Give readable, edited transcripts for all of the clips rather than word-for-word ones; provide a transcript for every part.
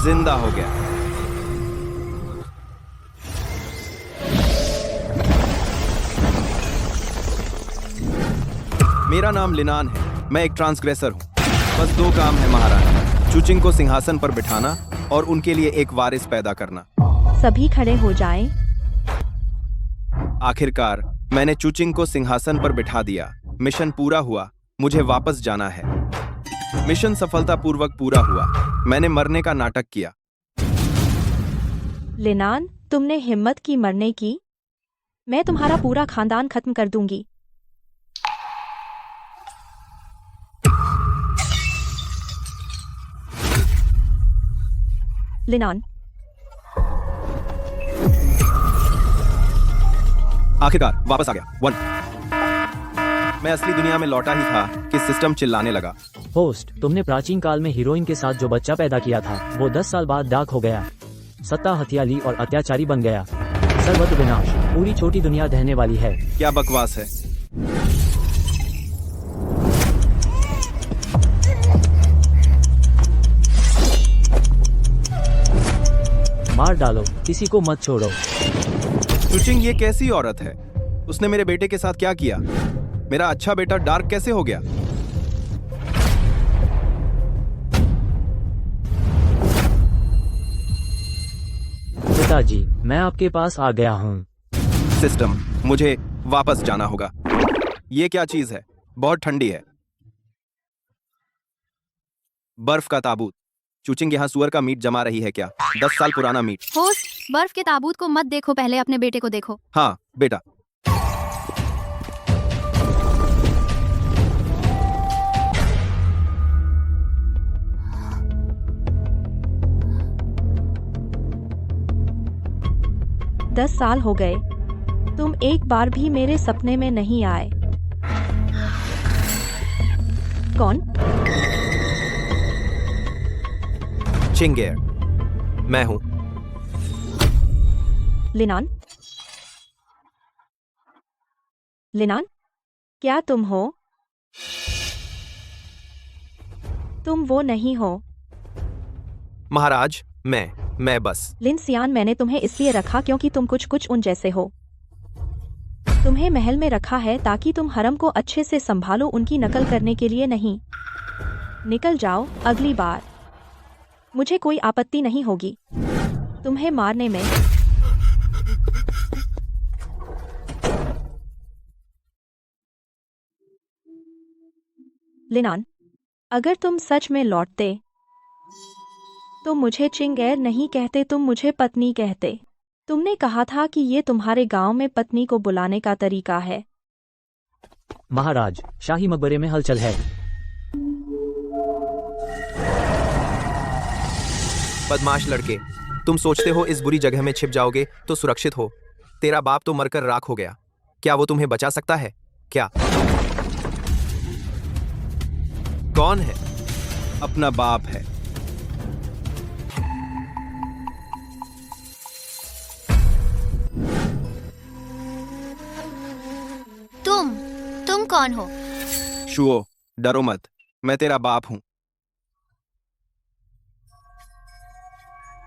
जिंदा हो गया। मेरा नाम लिनान है, मैं एक ट्रांसग्रेसर हूँ। बस 2 काम है महारानी, चुचिंग को सिंहासन पर बिठाना और उनके लिए एक वारिस पैदा करना। सभी खड़े हो जाएं। आखिरकार मैंने चुचिंग को सिंहासन पर बिठा दिया। मिशन पूरा हुआ, मुझे वापस जाना है। मिशन सफलतापूर्वक पूरा हुआ। मैंने मरने का नाटक किया। लिनान, तुमने हिम्मत की मरने की। मैं तुम्हारा पूरा खानदान खत्म कर दूंगी। लिनान, आखिरकार वापस आ गया। 1 मैं असली दुनिया में लौटा ही था कि सिस्टम चिल्लाने लगा। होस्ट, तुमने प्राचीन काल में हीरोइन के साथ जो बच्चा पैदा किया था वो 10 साल बाद डाक हो गया, सत्ता हथिया ली और अत्याचारी बन गया। सर्वत्र विनाश, पूरी छोटी दुनिया ढहने वाली है। क्या बकवास है। मार डालो, किसी को मत छोड़ो। चुचिंग ये कैसी औरत है? उसने मेरे बेटे के साथ क्या किया? मेरा अच्छा बेटा डार्क कैसे हो गया? पिताजी, मैं आपके पास आ गया हूँ। सिस्टम, मुझे वापस जाना होगा। ये क्या चीज है? बहुत ठंडी है। बर्फ का ताबूत। चुचिंग यहाँ सुअर का मीट जमा रही है क्या? 10 साल पुराना मीट। होस्ट, बर्फ के ताबूत को मत देखो, पहले अपने बेटे को देखो। हाँ बेटा। दस साल हो गए, तुम एक बार भी मेरे सपने में नहीं आए। कौन? चिंगेर, मैं हूं। लिनान? लिनान, क्या तुम हो? तुम वो नहीं हो। महाराज, मैं बस। लिन सियान, मैंने तुम्हें इसलिए रखा क्योंकि तुम कुछ उन जैसे हो। तुम्हें महल में रखा है ताकि तुम हरम को अच्छे से संभालो, उनकी नकल करने के लिए नहीं। निकल जाओ, अगली बार मुझे कोई आपत्ति नहीं होगी तुम्हें मारने में। लिनान, अगर तुम सच में लौटते तो मुझे चिंगेर नहीं कहते, तुम मुझे पत्नी कहते। तुमने कहा था कि ये तुम्हारे गांव में पत्नी को बुलाने का तरीका है। महाराज, शाही मकबरे में हलचल है। बदमाश लड़के, तुम सोचते हो इस बुरी जगह में छिप जाओगे तो सुरक्षित हो? तेरा बाप तो मरकर राख हो गया। क्या वो तुम्हें बचा सकता है क्या? कौन है? अपना बाप है। तुम कौन हो? शुओ, डरो मत, मैं तेरा बाप हूं।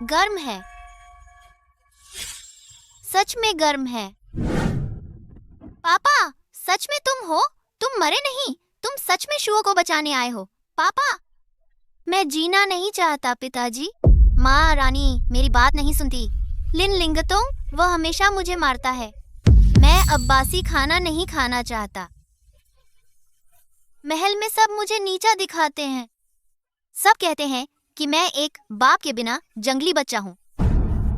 गर्म है, सच में गर्म है। पापा, सच में तुम हो? तुम मरे नहीं, तुम सच में शुओ को बचाने आए हो। पापा, मैं जीना नहीं चाहता पिताजी। माँ रानी मेरी बात नहीं सुनती। लिन लिंगतोंग, वह हमेशा मुझे मारता है। मैं अब्बासी खाना नहीं खाना चाहता। महल में सब मुझे नीचा दिखाते हैं। सब कहते हैं कि मैं एक बाप के बिना जंगली बच्चा हूँ।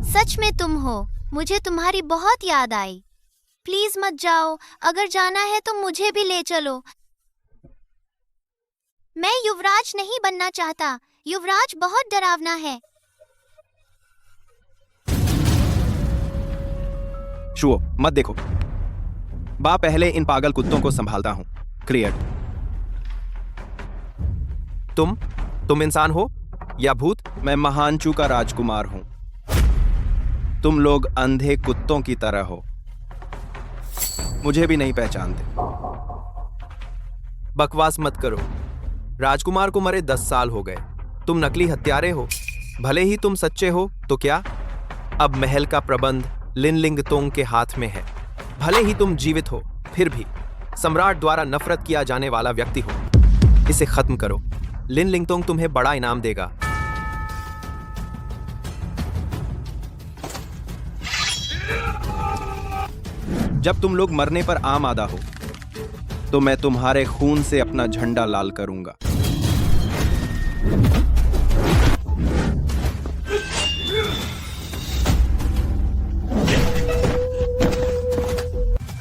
सच में तुम हो, मुझे तुम्हारी बहुत याद आई। प्लीज मत जाओ, अगर जाना है तो मुझे भी ले चलो। मैं युवराज नहीं बनना चाहता, युवराज बहुत डरावना है। शुओ, मत देखो। बाप पहले इन पागल कुत्तों को संभालता हूं। क्रिएट। तुम इंसान हो या भूत? मैं महानचू का राजकुमार हूं। तुम लोग अंधे कुत्तों की तरह हो, मुझे भी नहीं पहचानते। बकवास मत करो। राजकुमार को मरे 10 साल हो गए। तुम नकली हत्यारे हो। भले ही तुम सच्चे हो तो क्या, अब महल का प्रबंध लिन लिंगतोंग के हाथ में है। भले ही तुम जीवित हो, फिर भी सम्राट द्वारा नफरत किया जाने वाला व्यक्ति हो। इसे खत्म करो। लिन लिंगतोंग तुम्हें बड़ा इनाम देगा। जब तुम लोग मरने पर आमादा हो तो मैं तुम्हारे खून से अपना झंडा लाल करूंगा।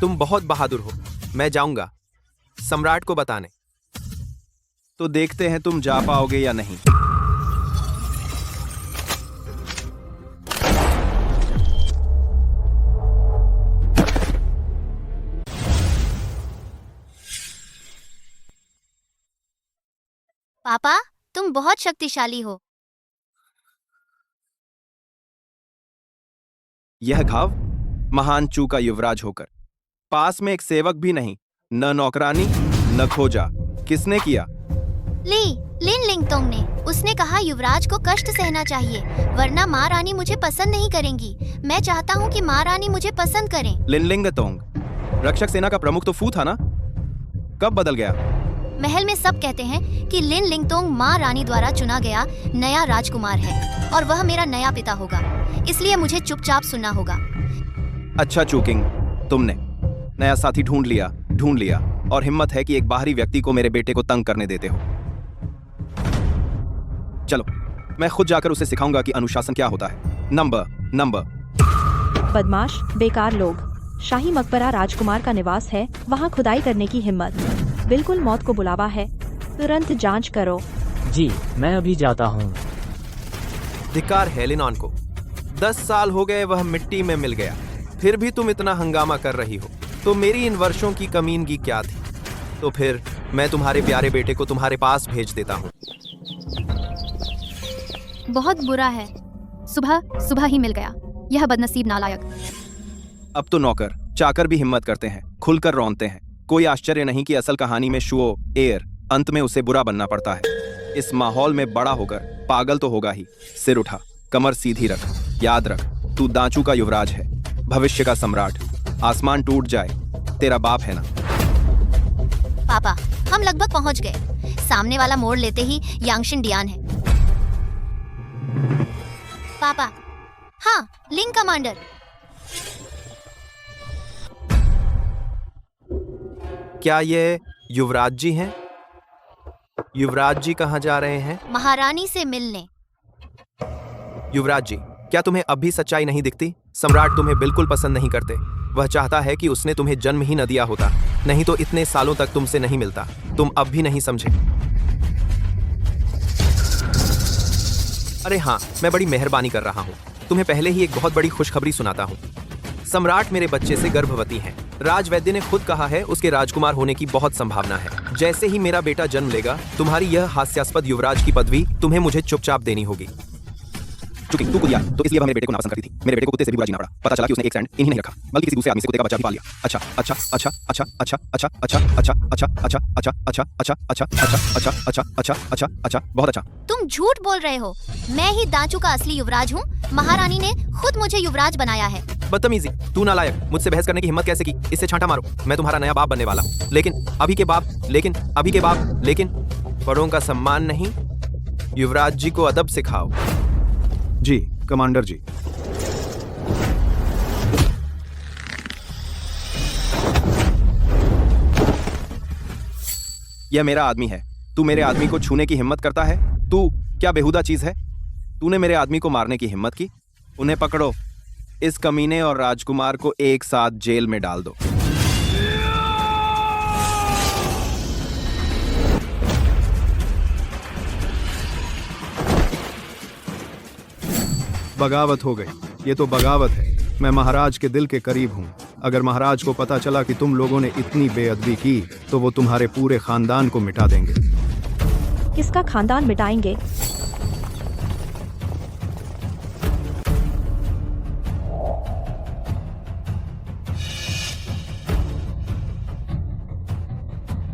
तुम बहुत बहादुर हो। मैं जाऊंगा सम्राट को बताने। तो देखते हैं तुम जा पाओगे या नहीं। पापा, तुम बहुत शक्तिशाली हो। यह घाव महान चू का युवराज होकर, पास में एक सेवक भी नहीं, न नौकरानी न खोजा। किसने किया? लिन लिंगतोंग ने। उसने कहा युवराज को कष्ट सहना चाहिए, वरना माँ रानी मुझे पसंद नहीं करेंगी। मैं चाहता हूँ कि माँ रानी मुझे पसंद करें। लिन लिंगतोंग, रक्षक सेना का प्रमुख तो फू था ना? कब बदल गया? महल में सब कहते हैं कि लिन लिंगतोंग माँ रानी द्वारा चुना गया नया राजकुमार है और वह मेरा नया पिता होगा। इसलिए मुझे चुपचाप सुनना होगा। अच्छा चूकिंग, तुमने नया साथी ढूंढ लिया और हिम्मत है कि एक बाहरी व्यक्ति को मेरे बेटे को तंग करने देते हो। चलो, मैं खुद जाकर उसे सिखाऊंगा कि अनुशासन क्या होता है। नंबर। बदमाश, बेकार लोग। शाही मकबरा राजकुमार का निवास है, वहाँ खुदाई करने की हिम्मत। बिल्कुल मौत को बुलावा है। तुरंत जांच करो। जी, मैं अभी जाता हूँ। धिक्कार है लिनॉन को। 10 साल हो गए वह मिट्टी में मिल गया, फिर भी तुम इतना हंगामा कर रही हो। तो मेरी इन वर्षों की कमीनगी क्या थी? तो फिर मैं तुम्हारे प्यारे बेटे को तुम्हारे पास भेज देता हूँ। बहुत बुरा है। सुबह ही मिल गया, यह बदनसीब नालायक। अब तो नौकर चाकर भी हिम्मत करते हैं, खुलकर रौंदते हैं। कोई आश्चर्य नहीं कि असल कहानी में शुओ एयर अंत में उसे बुरा बनना पड़ता है। इस माहौल में बड़ा होकर पागल तो होगा ही। सिर उठा, कमर सीधी रख, याद रख, तू दांचू का युवराज है, भविष्य का सम्राट। आसमान टूट जाए, तेरा बाप है ना। पापा, हम लगभग पहुंच गए। सामने वाला मोड़ लेते ही यांगशिन डियान है। पापा, हाँ, लिंग कमांडर। क्या ये युवराज जी हैं? युवराज जी कहाँ जा रहे हैं? महारानी से मिलने। युवराज जी, क्या तुम्हें अब भी सच्चाई नहीं दिखती? सम्राट तुम्हें बिल्कुल पसंद नहीं करते। वह चाहता है कि उसने तुम्हें जन्म ही न दिया होता, नहीं तो इतने सालों तक तुमसे नहीं मिलता। तुम अब भी नहीं समझे। अरे हाँ, मैं बड़ी मेहरबानी कर रहा हूँ। तुम्हें पहले ही एक बहुत बड़ी खुशखबरी सुनाता हूँ। सम्राट मेरे बच्चे से गर्भवती हैं। राजवैद्य ने खुद कहा है उसके राजकुमार होने की बहुत संभावना है। जैसे ही मेरा बेटा जन्म लेगा, तुम्हारी यह हास्यास्पद युवराज की पदवी तुम्हें मुझे चुपचाप देनी होगी। चूंकि तू कुदिया तो इसलिए वह मेरे बेटे को नापसंद करती थी। मेरे बेटे को कुत्ते से भी बुरा जीना पड़ा। पता चला कि उसने एक स्टैंड इन्हीं नहीं रखा, बल्कि किसी दूसरे आदमी से कुत्ते का बच्चा भी पाल लिया। अच्छा। बहुत अच्छा। तुम झूठ बोल रहे हो। मैं ही दांचू का असली युवराज हूँ। महारानी ने खुद मुझे युवराज बनाया है। बदतमीजी, तू नालायक, मुझसे बहस करने की हिम्मत कैसे की? इससे छांटा मारो। मैं तुम्हारा नया बाप बनने वाला हूँ। लेकिन अभी के बाप बड़ों का सम्मान नहीं। युवराज जी को अदब सिखाओ। जी कमांडर जी। यह मेरा आदमी है। तू मेरे आदमी को छूने की हिम्मत करता है? तू क्या बेहुदा चीज है? तूने मेरे आदमी को मारने की हिम्मत की? उन्हें पकड़ो। इस कमीने और राजकुमार को एक साथ जेल में डाल दो। बगावत हो गई। ये तो बगावत है। मैं महाराज के दिल के करीब हूँ। अगर महाराज को पता चला कि तुम लोगों ने इतनी बेअदबी की तो वो तुम्हारे पूरे खानदान को मिटा देंगे। किसका खानदान मिटाएंगे?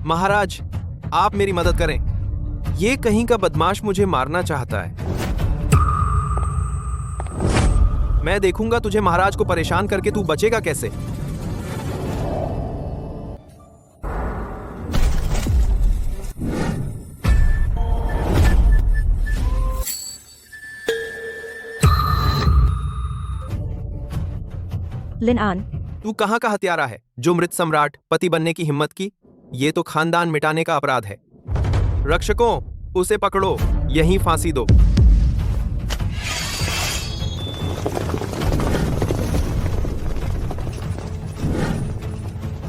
महाराज, आप मेरी मदद करें। ये कहीं का बदमाश मुझे मारना चाहता है। मैं देखूंगा तुझे महाराज को परेशान करके तू बचेगा कैसे। लिनआन, तू कहाँ का हत्यारा है जो मृत सम्राट पति बनने की हिम्मत की? ये तो खानदान मिटाने का अपराध है। रक्षकों, उसे पकड़ो, यहीं फांसी दो।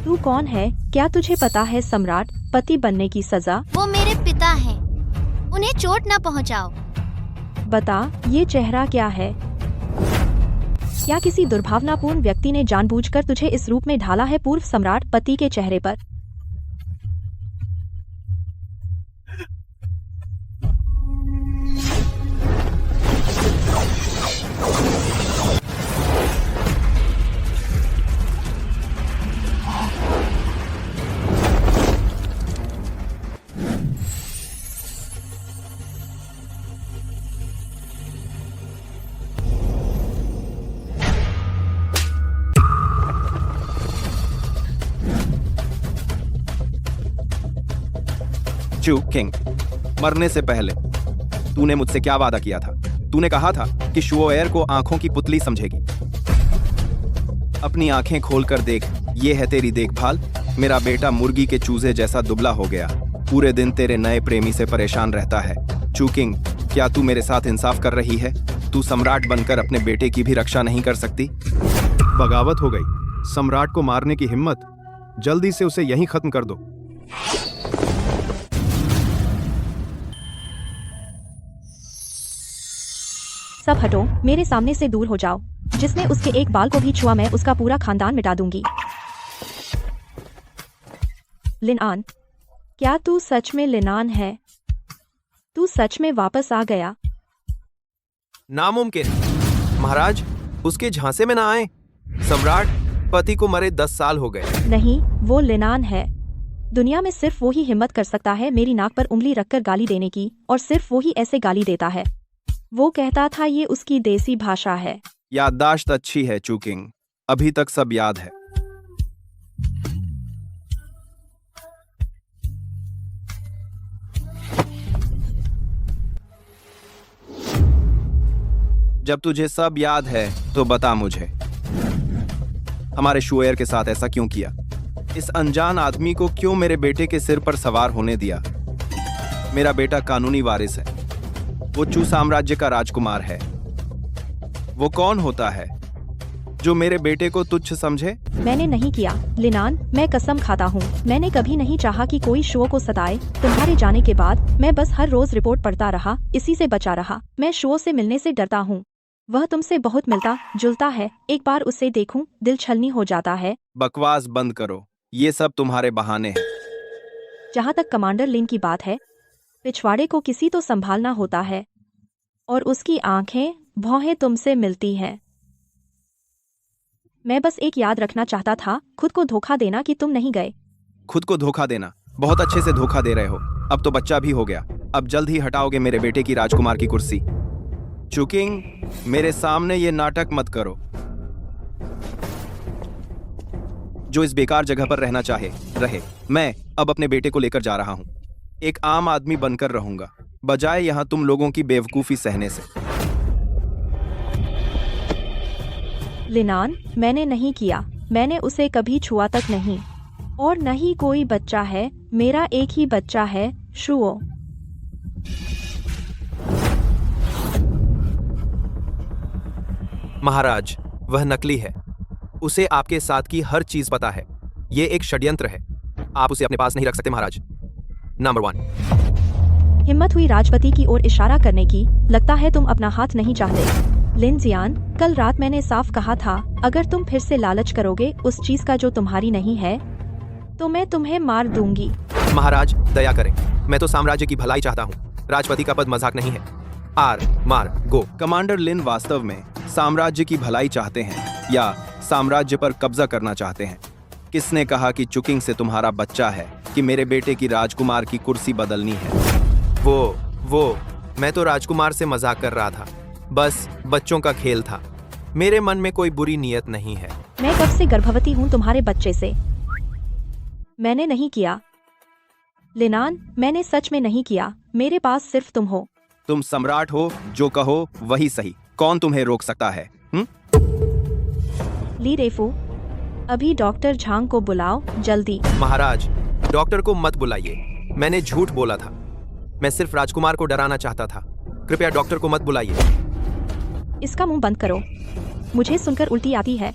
तू कौन है? क्या तुझे पता है सम्राट पति बनने की सजा? वो मेरे पिता हैं। उन्हें चोट न पहुंचाओ। बता, ये चेहरा क्या है? क्या किसी दुर्भावनापूर्ण व्यक्ति ने जानबूझकर तुझे इस रूप में ढाला है पूर्व सम्राट पति के चेहरे पर? चू किंग, मरने से पहले तूने मुझसे क्या वादा किया था? तूने कहा था कि शुओएर को आंखों की पुतली समझेगी। अपनी आंखें खोलकर देख, ये है तेरी देखभाल। मेरा बेटा मुर्गी के चूजे जैसा दुबला हो गया, पूरे दिन तेरे नए प्रेमी से परेशान रहता है। चू किंग, क्या तू मेरे साथ इंसाफ कर रही है? तू सम्राट बनकर अपने बेटे की भी रक्षा नहीं कर सकती? बगावत हो गई। सम्राट को मारने की हिम्मत, जल्दी से उसे यहीं खत्म कर दो। सब हटो, मेरे सामने से दूर हो जाओ। जिसने उसके एक बाल को भी छुआ मैं उसका पूरा खानदान मिटा दूंगी। लिनआन, क्या तू सच में लिनआन है? तू सच में वापस आ गया? नामुमकिन। महाराज, उसके झांसे में ना आए। सम्राट पति को मरे 10 साल हो गए। नहीं, वो लिनआन है। दुनिया में सिर्फ वो ही हिम्मत कर सकता है मेरी नाक पर उंगली रखकर गाली देने की, और सिर्फ वो ही ऐसे गाली देता है। वो कहता था ये उसकी देसी भाषा है। याददाश्त अच्छी है चू किंग, अभी तक सब याद है। जब तुझे सब याद है तो बता मुझे, हमारे शुओएर के साथ ऐसा क्यों किया? इस अनजान आदमी को क्यों मेरे बेटे के सिर पर सवार होने दिया? मेरा बेटा कानूनी वारिस है। वो चू साम्राज्य का राजकुमार है। वो कौन होता है जो मेरे बेटे को तुच्छ समझे? मैंने नहीं किया लिनआन, मैं कसम खाता हूँ। मैंने कभी नहीं चाहा कि कोई शुओ को सताए। तुम्हारे जाने के बाद मैं बस हर रोज रिपोर्ट पढ़ता रहा, इसी से बचा रहा। मैं शुओ से मिलने से डरता हूँ। वह तुमसे बहुत मिलता जुलता है। एक बार उसे देखूं, दिल छलनी हो जाता है। बकवास बंद करो, ये सब तुम्हारे बहाने हैं। जहाँ तक कमांडर लिन की बात है, पिछवाड़े को किसी तो संभालना होता है, और उसकी आंखें भौहें तुमसे मिलती हैं। मैं बस एक याद रखना चाहता था, खुद को धोखा देना कि तुम नहीं गए। खुद को धोखा देना? बहुत अच्छे से धोखा दे रहे हो। अब तो बच्चा भी हो गया, अब जल्द ही हटाओगे मेरे बेटे की राजकुमार की कुर्सी। चू किंग, मेरे सामने ये नाटक मत करो। जो इस बेकार जगह पर रहना चाहे रहे। मैं अब अपने बेटे को लेकर जा रहा हूं। एक आम आदमी बनकर रहूंगा, बजाय यहां तुम लोगों की बेवकूफी सहने से। लिनआन, मैंने नहीं किया। मैंने उसे कभी छुआ तक नहीं, और न ही कोई बच्चा है। मेरा एक ही बच्चा है, शुओ। महाराज, वह नकली है। उसे आपके साथ की हर चीज पता है। ये एक षड्यंत्र है। आप उसे अपने पास नहीं रख सकते महाराज। नंबर 1। हिम्मत हुई राजपति की ओर इशारा करने की। लगता है तुम अपना हाथ नहीं चाहते। लिन जियान, कल रात मैंने साफ कहा था, अगर तुम फिर से लालच करोगे उस चीज का जो तुम्हारी नहीं है, तो मैं तुम्हें मार दूंगी। महाराज, दया करें। मैं तो साम्राज्य की भलाई चाहता हूँ। राजपति का पद मजाक नहीं है। आर मार गो। कमांडर लिन वास्तव में साम्राज्य की भलाई चाहते हैं या साम्राज्य पर कब्जा करना चाहते हैं? किसने कहा कि चू किंग से तुम्हारा बच्चा है कि मेरे बेटे की राजकुमार की कुर्सी बदलनी है? वो मैं तो राजकुमार से मजाक कर रहा था। बस बच्चों का खेल था। मेरे मन में कोई बुरी नीयत नहीं है। मैं कब से गर्भवती हूँ तुम्हारे बच्चे से? मैंने नहीं किया। लिनान, मैंने सच में नहीं किया। मेरे पास सिर्फ तुम हो। तुम सम्राट हो, जो कहो वही सही। कौन तुम्हें रोक सकता है? ली रेफू, अभी डॉक्टर झांग को बुलाओ, जल्दी। महाराज, डॉक्टर को मत बुलाइए। मैंने झूठ बोला था। मैं सिर्फ राजकुमार को डराना चाहता था। कृपया डॉक्टर को मत बुलाइए। इसका मुंह बंद करो। मुझे सुनकर उल्टी आती है।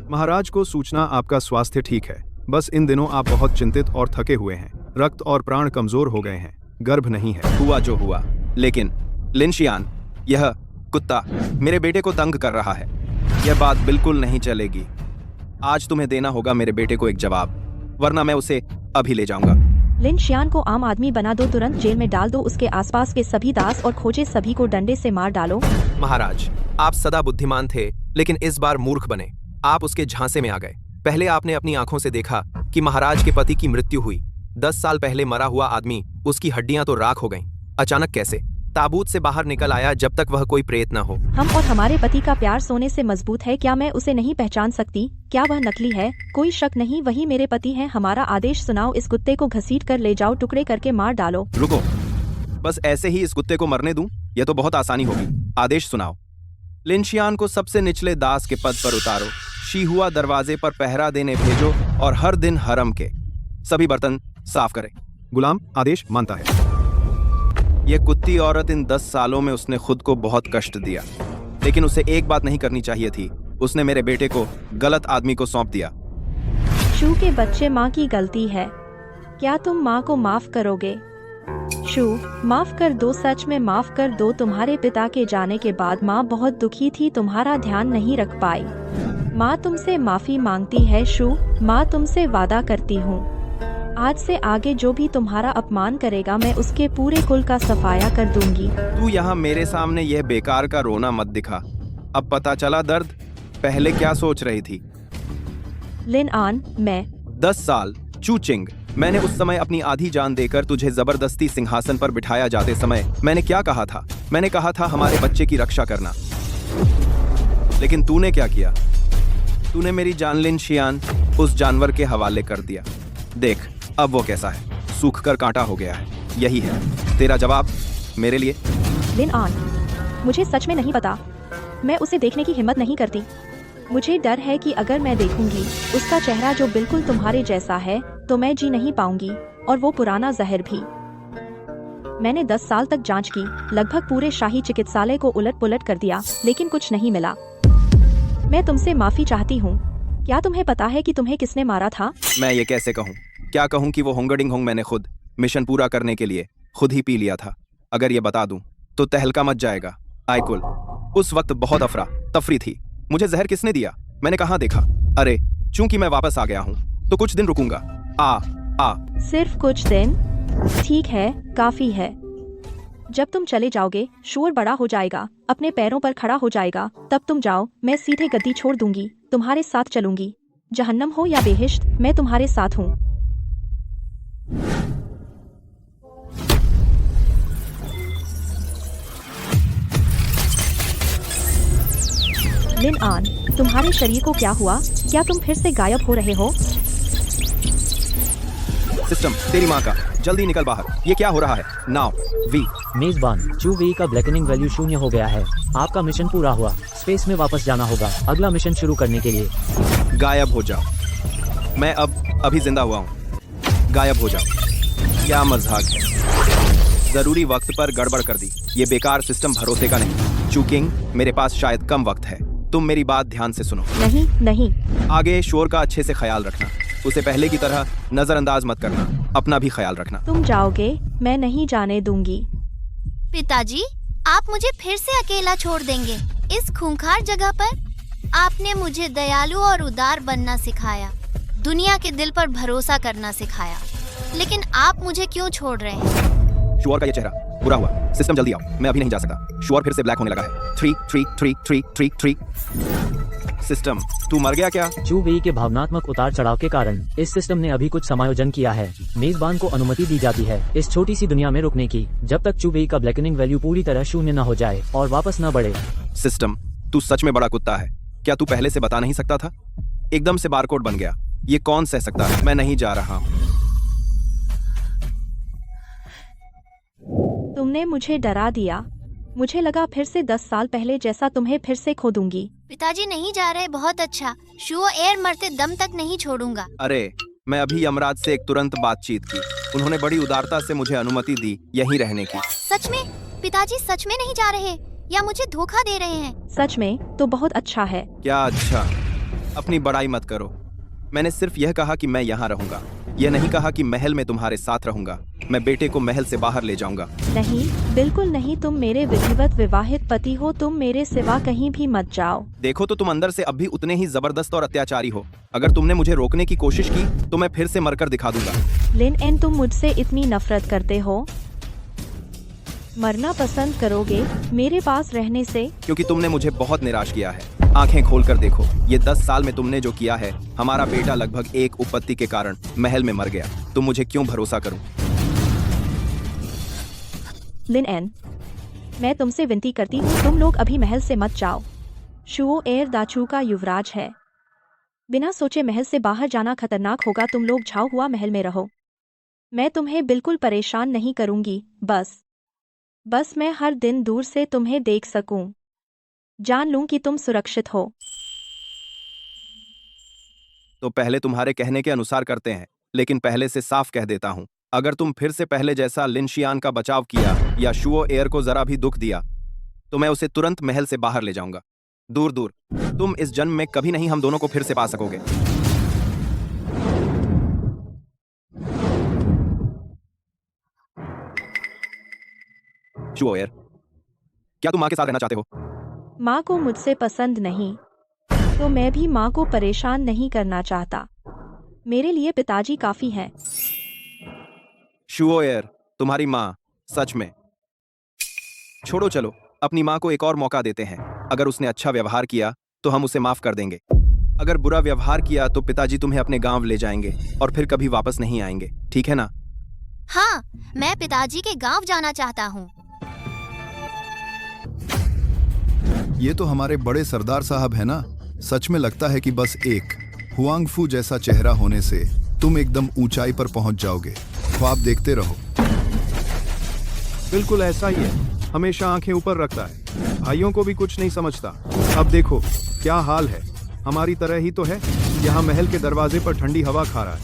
महाराज को सूचना, आपका स्वास्थ्य ठीक है। बस इन दिनों आप बहुत चिंतित और थके हुए हैं। रक्त और प्राण कमजोर हो गए हैं। गर्भ नहीं है। हुआ जो हुआ, लेकिन लिनशियान, यह कुत्ता मेरे बेटे को तंग कर रहा है। यह बात बिल्कुल नहीं चलेगी। आज तुम्हें देना होगा मेरे बेटे को एक जवाब, वरना मैं उसे अभी ले जाऊंगा। लिन शियान को आम आदमी बना दो, तुरंत जेल में डाल दो। उसके आसपास के सभी दास और खोजे सभी को डंडे से मार डालो। महाराज, आप सदा बुद्धिमान थे, लेकिन इस बार मूर्ख बने। आप उसके झांसे में आ गए। पहले आपने अपनी आंखों से देखा कि महाराज के पति की मृत्यु हुई। 10 साल पहले मरा हुआ आदमी, उसकी हड्डियां तो राख हो गईं। अचानक कैसे? ताबूत से बाहर निकल आया जब तक वह कोई प्रेत न हो। हम और हमारे पति का प्यार सोने से मजबूत है। क्या मैं उसे नहीं पहचान सकती? क्या वह नकली है? कोई शक नहीं, वही मेरे पति हैं। हमारा आदेश सुनाओ। इस कुत्ते को घसीट कर ले जाओ, टुकड़े करके मार डालो। रुको, बस ऐसे ही इस कुत्ते को मरने दूं? यह तो बहुत आसानी होगी। आदेश सुनाओ। लिनशियान को सबसे निचले दास के पद पर उतारो। शीहुआ दरवाजे पर पहरा देने भेजो और हर दिन हरम के सभी बर्तन साफ करे। गुलाम आदेश मानता है। यह कुत्ती औरत, इन 10 सालों में उसने खुद को बहुत कष्ट दिया, लेकिन उसे एक बात नहीं करनी चाहिए थी। उसने मेरे बेटे को गलत आदमी को सौंप दिया। शू के बच्चे, माँ की गलती है। क्या तुम माँ को माफ करोगे? शू, माफ कर दो, सच में माफ कर दो। तुम्हारे पिता के जाने के बाद माँ बहुत दुखी थी, तुम्हारा ध्यान नहीं रख पाई। माँ तुमसे माफी मांगती है। शू, माँ तुमसे वादा करती हूँ, आज से आगे जो भी तुम्हारा अपमान करेगा मैं उसके पूरे कुल का सफाया कर दूंगी। तू यहाँ मेरे सामने यह बेकार का रोना मत दिखा। अब पता चला दर्द। पहले क्या सोच रही थी? लिन आन, मैं 10 साल चूचिंग, मैंने उस समय अपनी आधी जान देकर तुझे जबरदस्ती सिंहासन पर बिठाया जाते समय मैंने क्या कहा था? मैंने कहा था हमारे बच्चे की रक्षा करना। लेकिन तूने क्या किया? तूने मेरी जान लिनशियान उस जानवर के हवाले कर दिया। देख अब वो कैसा है, सूख कर कांटा हो गया है। यही है तेरा जवाब मेरे लिए? लिन आन, मुझे सच में नहीं पता। मैं उसे देखने की हिम्मत नहीं करती। मुझे डर है कि अगर मैं देखूंगी उसका चेहरा जो बिल्कुल तुम्हारे जैसा है तो मैं जी नहीं पाऊंगी, और वो पुराना जहर भी। मैंने 10 साल तक जांच की, लगभग पूरे शाही चिकित्सालय को उलट पुलट कर दिया, लेकिन कुछ नहीं मिला। मैं तुमसे माफी चाहती हूँ। क्या तुम्हें पता है कि तुम्हें किसने मारा था? मैं ये कैसे कहूँ? क्या कहूँ कि वो होंगडिंग होंग मैंने खुद मिशन पूरा करने के लिए खुद ही पी लिया था। अगर ये बता दूं तो तहलका मच जाएगा। आइकुल, उस वक्त बहुत अफरा तफरी थी। मुझे जहर किसने दिया? मैंने कहाँ देखा? अरे चूंकि मैं वापस आ गया हूँ तो कुछ दिन रुकूंगा। आ सिर्फ कुछ दिन? ठीक है, काफी है। जब तुम चले जाओगे शोर बड़ा हो जाएगा, अपने पैरों पर खड़ा हो जाएगा। तब तुम जाओ, मैं सीधे गद्दी छोड़ दूंगी, तुम्हारे साथ चलूंगी। जहन्नम हो या बेहिश्त, मैं तुम्हारे साथ हूँ। लिन आन, तुम्हारे शरीर को क्या हुआ? क्या तुम फिर से गायब हो रहे हो? सिस्टम, तेरी माँ का, जल्दी निकल बाहर। ये क्या हो रहा है? नाउ वी मेजबान, चू वी का ब्लैकनिंग वैल्यू 0 हो गया है। आपका मिशन पूरा हुआ। स्पेस में वापस जाना होगा अगला मिशन शुरू करने के लिए। गायब हो जाओ। मैं अभी जिंदा हुआ हूँ। गायब हो जाओ। क्या मजाक है? जरूरी वक्त पर गड़बड़ कर दी। ये बेकार सिस्टम भरोसे का नहीं। चूकिंग, मेरे पास शायद कम वक्त है। तुम मेरी बात ध्यान से सुनो। नहीं। आगे शोर का अच्छे से ख्याल रखना। उसे पहले की तरह नजरअंदाज मत करना। अपना भी ख्याल रखना। तुम जाओगे, मैं नहीं जाने दूंगी। पिताजी, आप मुझे फिर से अकेला छोड़ देंगे इस खूंखार जगह पर? आपने मुझे दयालु और उदार बनना सिखाया, दुनिया के दिल पर भरोसा करना सिखाया, लेकिन आप मुझे क्यों छोड़ रहे हैं? शोर का ये चेहरा बुरा हुआ। सिस्टम जल्दी आओ, मैं अभी नहीं जा सकता। शोर फिर से ब्लैक होने लगा है। 3 3 3 3 3 3 सिस्टम, तू मर गया क्या? चू वेई के भावनात्मक उतार चढ़ाव के कारण इस सिस्टम ने अभी कुछ समायोजन किया है। मेजबान को अनुमति दी जाती है इस छोटी सी दुनिया में रुकने की, जब तक चू वेई का ब्लैकनिंग वैल्यू पूरी तरह शून्य न हो जाए और वापस न बढ़े। सिस्टम, तू सच में बड़ा कुत्ता है। क्या तू पहले से बता नहीं सकता था? एकदम से बारकोड बन गया। ये कौन सह सकता है? मैं नहीं जा रहा हूँ। तुमने मुझे डरा दिया। मुझे लगा फिर से 10 साल पहले जैसा तुम्हें फिर से खो दूंगी। पिताजी नहीं जा रहे, बहुत अच्छा। शुओ एयर मरते दम तक नहीं छोड़ूंगा। अरे, मैं अभी यमराज से एक तुरंत बातचीत की। उन्होंने बड़ी उदारता से मुझे अनुमति दी यहीं रहने की। सच में? पिताजी सच में नहीं जा रहे या मुझे धोखा दे रहे हैं? सच में तो बहुत अच्छा है। क्या अच्छा? अपनी बड़ाई मत करो। मैंने सिर्फ यह कहा कि मैं यहाँ रहूंगा। यह नहीं कहा कि महल में तुम्हारे साथ रहूंगा। मैं बेटे को महल से बाहर ले जाऊंगा। नहीं, बिल्कुल नहीं। तुम मेरे विधिवत विवाहित पति हो। तुम मेरे सिवा कहीं भी मत जाओ। देखो तो तुम अंदर से अब भी उतने ही जबरदस्त और अत्याचारी हो। अगर तुमने मुझे रोकने की कोशिश की तो मैं फिर से मरकर दिखा दूंगा। लिन एन, तुम मुझसे इतनी नफरत करते हो? मरना पसंद करोगे मेरे पास रहने से? क्योंकि तुमने मुझे बहुत निराश किया है। आंखें खोलकर देखो, ये 10 साल में तुमने जो किया है। हमारा बेटा लगभग एक उपपत्ति के कारण महल में मर गया। तुम मुझे क्यों भरोसा करूं? लिन एन, मैं तुमसे विनती करती हूँ, तुम लोग अभी महल से मत जाओ। शुओ एयर दाचू का युवराज है। बिना सोचे महल से बाहर जाना खतरनाक होगा। तुम लोग झाओ हुआ महल में रहो। मैं तुम्हें बिल्कुल परेशान नहीं करूंगी। बस मैं हर दिन दूर से तुम्हें देख सकूं, जान लूं कि तुम सुरक्षित हो। तो पहले तुम्हारे कहने के अनुसार करते हैं, लेकिन पहले से साफ कह देता हूं, अगर तुम फिर से पहले जैसा लिन शियान का बचाव किया या शुओ एयर को जरा भी दुख दिया तो मैं उसे तुरंत महल से बाहर ले जाऊंगा, दूर दूर। तुम इस जन्म में कभी नहीं हम दोनों को फिर से पा सकोगे। शुओ एयर, क्या तुम मां के साथ रहना चाहते हो? माँ को मुझसे पसंद नहीं, तो मैं भी माँ को परेशान नहीं करना चाहता। मेरे लिए पिताजी काफी हैं। शुओ एयर, तुम्हारी माँ सच में। छोड़ो, चलो अपनी माँ को एक और मौका देते हैं। अगर उसने अच्छा व्यवहार किया तो हम उसे माफ कर देंगे। अगर बुरा व्यवहार किया तो पिताजी तुम्हें अपने गांव ले जाएंगे और फिर कभी वापस नहीं आएंगे, ठीक है ना? हाँ, मैं पिताजी के गांव जाना चाहता हूँ। ये तो हमारे बड़े सरदार साहब है ना। सच में लगता है कि बस एक हुआंगफू जैसा चेहरा होने से तुम एकदम ऊंचाई पर पहुंच जाओगे। ख्वाब देखते रहो। बिल्कुल ऐसा ही है, हमेशा आंखें ऊपर रखता है, भाइयों को भी कुछ नहीं समझता। अब देखो क्या हाल है, हमारी तरह ही तो है। यहाँ महल के दरवाजे पर ठंडी हवा खा रहा है।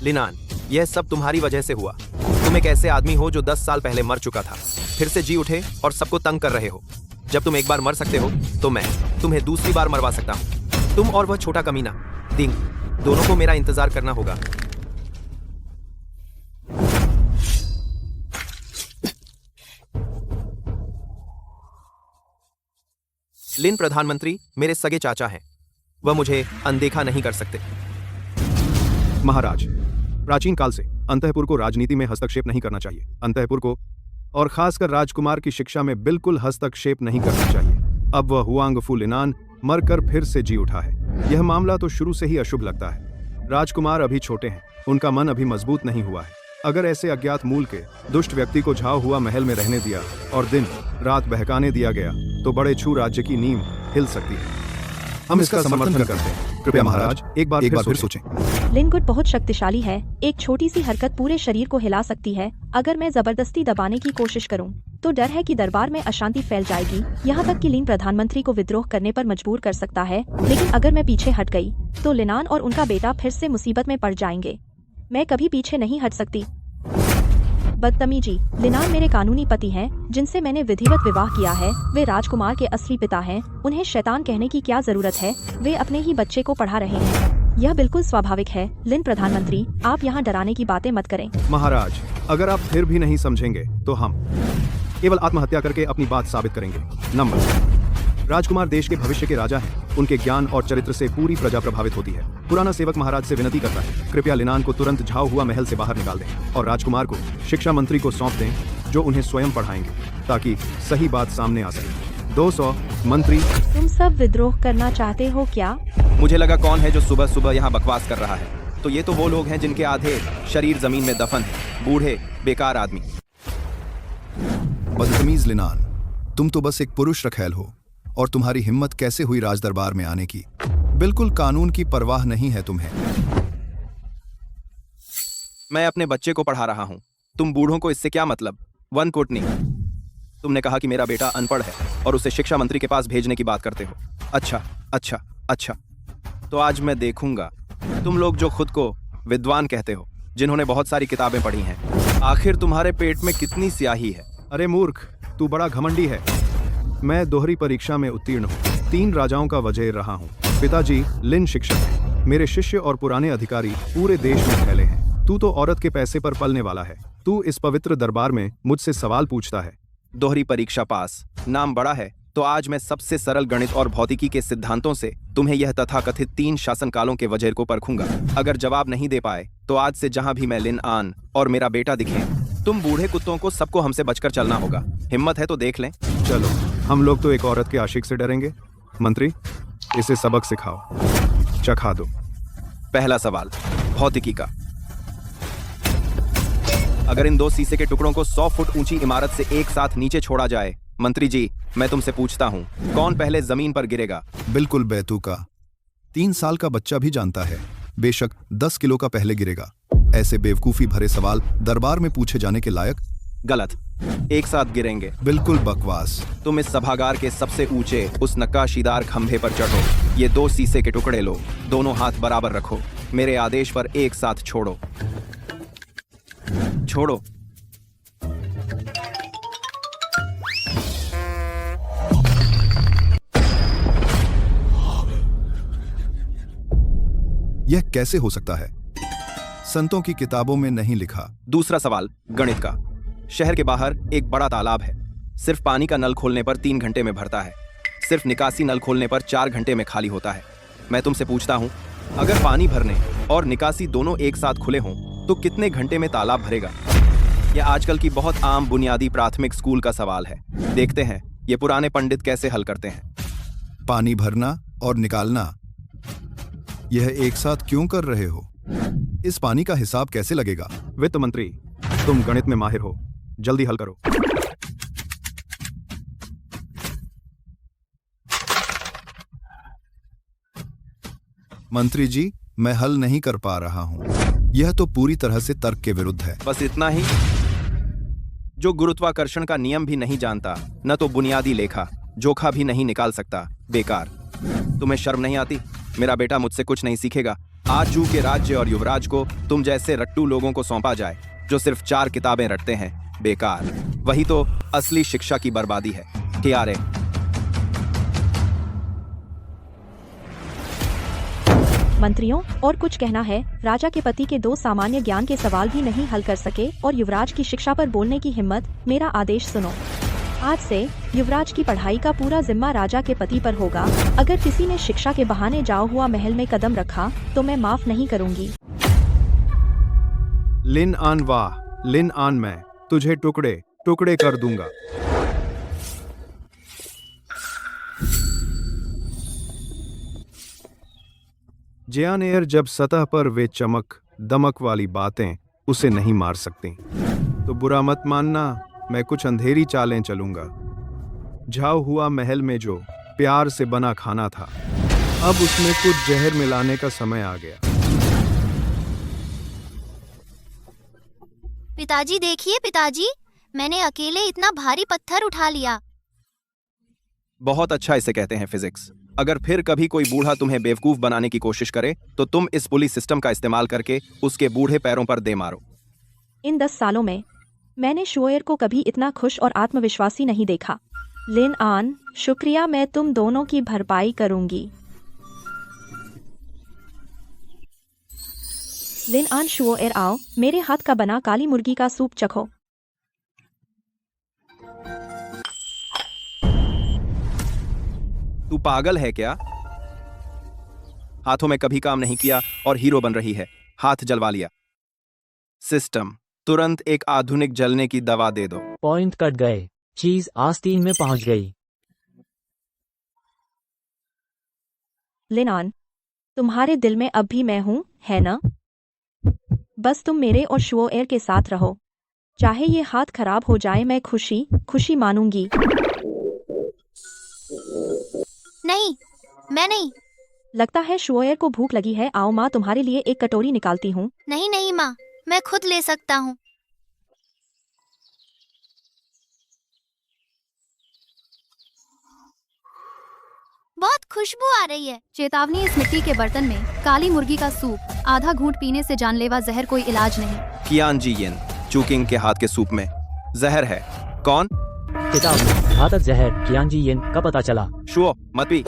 लिनान, यह सब तुम्हारी वजह से हुआ। तुम एक ऐसे आदमी हो जो 10 साल पहले मर चुका था, फिर से जी उठे और सबको तंग कर रहे हो। जब तुम एक बार मर सकते हो तो मैं तुम्हें दूसरी बार मरवा सकता हूँ। तुम और वह छोटा कमीना दिंग, दोनों को मेरा इंतजार करना होगा। लिन प्रधानमंत्री मेरे सगे चाचा हैं। वह मुझे अनदेखा नहीं कर सकते। महाराज, प्राचीन काल से अंतःपुर को राजनीति में हस्तक्षेप नहीं करना चाहिए। अंतःपुर को और खासकर राजकुमार की शिक्षा में बिल्कुल हस्तक्षेप नहीं करना चाहिए। अब वह हुआंगफू लिनान मरकर फिर से जी उठा है। यह मामला तो शुरू से ही अशुभ लगता है। राजकुमार अभी छोटे हैं, उनका मन अभी मजबूत नहीं हुआ है। अगर ऐसे अज्ञात मूल के दुष्ट व्यक्ति को झाओ हुआ महल में रहने दिया और दिन रात बहकाने दिया गया तो बड़े छू राज्य की नींव हिल सकती है। हम इसका समर्थन करते हैं। कृपया महाराज एक बार फिर सोचें। लिनगुड बहुत शक्तिशाली है। एक छोटी सी हरकत पूरे शरीर को हिला सकती है। अगर मैं जबरदस्ती दबाने की कोशिश करूं, तो डर है कि दरबार में अशांति फैल जाएगी, यहाँ तक कि लिन प्रधानमंत्री को विद्रोह करने पर मजबूर कर सकता है। लेकिन अगर मैं पीछे हट गई, तो लिनान और उनका बेटा फिर से मुसीबत में पड़ जाएंगे। मैं कभी पीछे नहीं हट सकती। बदतमीजी, लिनान मेरे कानूनी पति हैं, जिनसे मैंने विधिवत विवाह किया है। वे राजकुमार के असली पिता हैं। उन्हें शैतान कहने की क्या जरूरत है? वे अपने ही बच्चे को पढ़ा रहे हैं। यह बिल्कुल स्वाभाविक है। लिन प्रधानमंत्री, आप यहाँ डराने की बातें मत करें। महाराज, अगर आप फिर भी नहीं समझेंगे तो हम केवल आत्महत्या करके अपनी बात साबित करेंगे। नंबर, राजकुमार देश के भविष्य के राजा हैं। उनके ज्ञान और चरित्र से पूरी प्रजा प्रभावित होती है। पुराना सेवक महाराज से विनती करता है, कृपया लिनान को तुरंत झाओ हुआ महल से बाहर निकाल दें और राजकुमार को शिक्षा मंत्री को सौंप दें, जो उन्हें स्वयं पढ़ाएंगे, ताकि सही बात सामने आ सके। 200 मंत्री। तुम सब विद्रोह करना चाहते हो क्या? मुझे लगा कौन है जो सुबह सुबह यहाँ बकवास कर रहा है। तो ये तो वो लोग हैं जिनके आधे शरीर जमीन में दफन है। बूढ़े बेकार आदमी। बदतमीज लिनान, तुम तो बस एक पुरुष रखैल हो, और तुम्हारी हिम्मत कैसे हुई राज दरबार में आने की? बिल्कुल कानून की परवाह नहीं है तुम्हें। मैं अपने बच्चे को पढ़ा रहा हूँ। तुम बूढ़ों को इससे क्या मतलब? वन कोटनी, तुमने कहा कि मेरा बेटा अनपढ़ है और उसे शिक्षा मंत्री के पास भेजने की बात करते हो। अच्छा अच्छा अच्छा, तो आज मैं देखूंगा तुम लोग जो खुद को विद्वान कहते हो, जिन्होंने बहुत सारी किताबें पढ़ी हैं, आखिर तुम्हारे पेट में कितनी स्याही है? अरे मूर्ख, तू बड़ा घमंडी है। मैं दोहरी परीक्षा में उत्तीर्ण हूँ। 3 राजाओं का वज़ीर रहा हूँ। पिताजी लिन शिक्षक हैं। मेरे शिष्य और पुराने अधिकारी पूरे देश में फैले हैं। तू तो औरत के पैसे पर पलने वाला है। तू इस पवित्र दरबार में मुझसे सवाल पूछता है। दोहरी परीक्षा पास, नाम बड़ा है, तो आज मैं सबसे सरल गणित और भौतिकी के सिद्धांतों से तुम्हें यह तथाकथित 3 शासनकालों के वज़ीर को परखूंगा। अगर जवाब नहीं दे पाए तो आज से जहां भी मैं लिन आन और मेरा बेटा दिखे, तुम बूढ़े कुत्तों को सबको हमसे बचकर चलना होगा। हिम्मत है तो देख लें। चलो, हम लोग तो एक औरत के आशिक से डरेंगे? मंत्री, इसे सबक सिखाओ, चखा दो। पहला सवाल भौतिकी का। अगर इन 2 शीशे के टुकड़ों को 100 फुट ऊंची इमारत से एक साथ नीचे छोड़ा जाए, मंत्री जी, मैं तुमसे पूछता हूँ, कौन पहले जमीन पर गिरेगा? बिल्कुल बैतूका। 3 साल का बच्चा भी जानता है, बेशक 10 किलो का पहले गिरेगा। ऐसे बेवकूफी भरे सवाल दरबार में पूछे जाने के लायक? गलत, एक साथ गिरेंगे। बिल्कुल बकवास। तुम इस सभागार के सबसे ऊंचे उस नक्काशीदार खंभे पर चढ़ो। ये 2 शीशे के टुकड़े लो, दोनों हाथ बराबर रखो, मेरे आदेश पर एक साथ छोड़ो। छोड़ो। यह कैसे हो सकता है? संतों की किताबों में नहीं लिखा। दूसरा सवाल गणित का। शहर के बाहर एक बड़ा तालाब है। सिर्फ पानी का नल खोलने पर 3 घंटे में भरता है। सिर्फ निकासी नल खोलने पर 4 घंटे में खाली होता है। मैं तुमसे पूछता हूं, अगर पानी भरने और निकासी दोनों एक साथ खुले हों तो कितने घंटे में तालाब भरेगा? यह आजकल की बहुत आम बुनियादी प्राथमिक स्कूल का सवाल है। देखते हैं ये पुराने पंडित कैसे हल करते हैं। पानी भरना और निकालना, यह एक साथ क्यों कर रहे हो? इस पानी का हिसाब कैसे लगेगा? वित्त मंत्री, तुम गणित में माहिर हो, जल्दी हल करो। मंत्री जी, मैं हल नहीं कर पा रहा हूं। यह तो पूरी तरह से तर्क के विरुद्ध है। बस इतना ही? जो गुरुत्वाकर्षण का नियम भी नहीं जानता, न तो बुनियादी लेखा जोखा भी नहीं निकाल सकता, बेकार। तुम्हें शर्म नहीं आती? मेरा बेटा मुझसे कुछ नहीं सीखेगा। आज जू के राज्य और युवराज को तुम जैसे रट्टू लोगों को सौंपा जाए जो सिर्फ 4 किताबें रटते हैं, बेकार। वही तो असली शिक्षा की बर्बादी है। TRA। मंत्रियों, और कुछ कहना है? राजा के पति के 2 सामान्य ज्ञान के सवाल भी नहीं हल कर सके और युवराज की शिक्षा पर बोलने की हिम्मत? मेरा आदेश सुनो। आज से युवराज की पढ़ाई का पूरा जिम्मा राजा के पति पर होगा। अगर किसी ने शिक्षा के बहाने जाओ हुआ महल में कदम रखा तो मैं माफ नहीं करूंगी। लिन आन, वाह लिन आन, मैं तुझे टुकड़े टुकड़े कर दूंगा। ज्यानेर, जब सतह पर वे चमक दमक वाली बातें उसे नहीं मार सकती, तो बुरा मत मानना, मैं कुछ अंधेरी चालें चलूंगा। झाव हुआ महल में जो प्यार से बना खाना था, अब उसमें कुछ जहर मिलाने का समय आ गया। पिताजी देखिए पिताजी, मैंने अकेले इतना भारी पत्थर उठा लिया। बहुत अच्छा इसे कहते हैं फिजिक्स। अगर फिर कभी कोई बूढ़ा तुम्हें बेवकूफ बनाने की कोशिश करे तो तुम इस पुलिस सिस्टम का इस्तेमाल करके उसके बूढ़े पैरों पर दे मारो। इन 10 सालों में मैंने शोएर को कभी इतना खुश और आत्मविश्वासी नहीं देखा। लिन आन, शुक्रिया, मैं तुम दोनों की भरपाई करूंगी। लिन आन, शोएर आओ, मेरे हाथ का बना काली मुर्गी का सूप चखो। तू पागल है क्या? हाथों में कभी काम नहीं किया और हीरो बन रही है। हाथ जलवा लिया। सिस्टम, तुरंत एक आधुनिक जलने की दवा दे दो। पॉइंट कट गए। चीज आस्तीन में पहुंच गई। लिनान, तुम्हारे दिल में अब भी मैं हूँ, है ना? बस तुम मेरे और शुओएर के साथ रहो। चाहे ये हाथ खराब हो जाए, मैं खुशी खुशी मानूंगी। नहीं, मैं नहीं। लगता है शुओएर को भूख लगी है। आओ माँ, तुम्हारे लिए एक कटोरी निकालती हूँ। नहीं नहीं माँ, मैं खुद ले सकता हूँ। बहुत खुशबू आ रही है। चेतावनी, इस मिट्टी के बर्तन में काली मुर्गी का सूप। आधा घूंट पीने से जानलेवा जहर कोई इलाज नहीं। कियान जी येन, चूकिंग के हाथ के सूप में जहर है। कौन? चेतावनी, घातक जहर। कियानजी येन का पता चला। शुओ, मत पी।